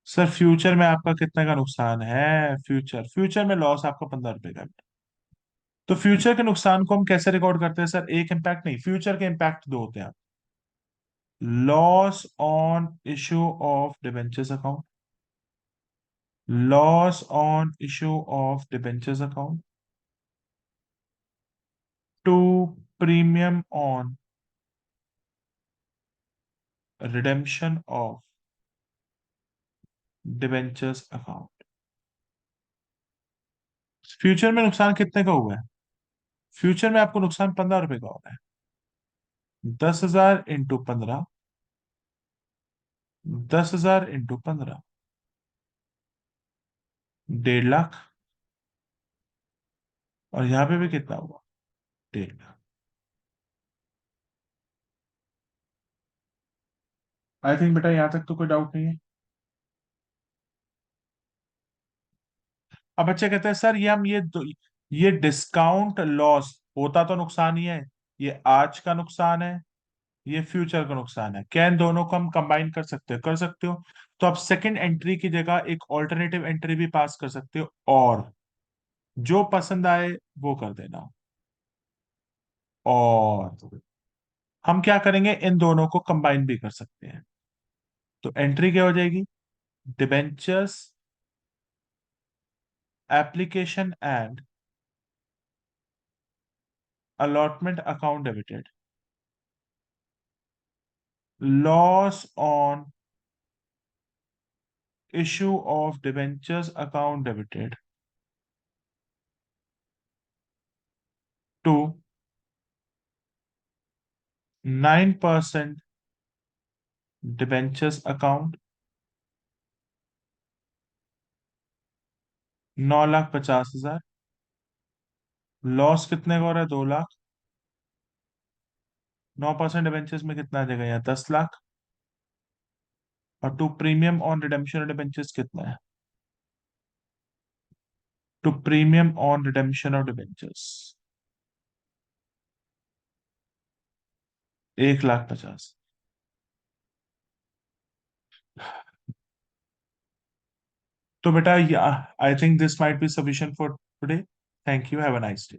सर फ्यूचर में आपका कितने का नुकसान है? फ्यूचर फ्यूचर में लॉस आपका 15 रुपए का है। तो फ्यूचर के नुकसान को हम कैसे रिकॉर्ड करते हैं सर? एक इम्पैक्ट नहीं, फ्यूचर के इम्पैक्ट दो होते हैं। Loss on issue of debentures account, loss on issue of debentures account, to premium on redemption of debentures account. Future में नुकसान कितने का हुआ है? फ्यूचर में आपको नुकसान 15 रुपए का हो रहा है। 10,000 इंटू 15, 10,000 इंटू 15, 1.5 लाख। और यहां पे भी कितना हुआ? 1.5 लाख। आई थिंक बेटा यहां तक तो कोई डाउट नहीं है। अब बच्चे कहते हैं सर ये हम ये डिस्काउंट लॉस होता तो नुकसान ही है। ये आज का नुकसान है, ये फ्यूचर का नुकसान है। क्या इन दोनों को हम कंबाइन कर सकते हो? कर सकते हो। तो आप सेकंड एंट्री की जगह एक ऑल्टरनेटिव एंट्री भी पास कर सकते हो, और जो पसंद आए वो कर देना। और हम क्या करेंगे, इन दोनों को कंबाइन भी कर सकते हैं। तो एंट्री क्या हो जाएगी? Debentures application and allotment account debited, loss on issue of debentures account debited to 9% debentures account, 9,50,000। Loss कितने का हो रहा है? 2 लाख। 9% डिबेंचर्स में कितना आ जाएगा? यहाँ 10 लाख। और to premium on redemption debentures कितना है? To premium on redemption of debentures 1,50,000। तो बेटा, I think this might be sufficient for today. Thank you, have a nice day.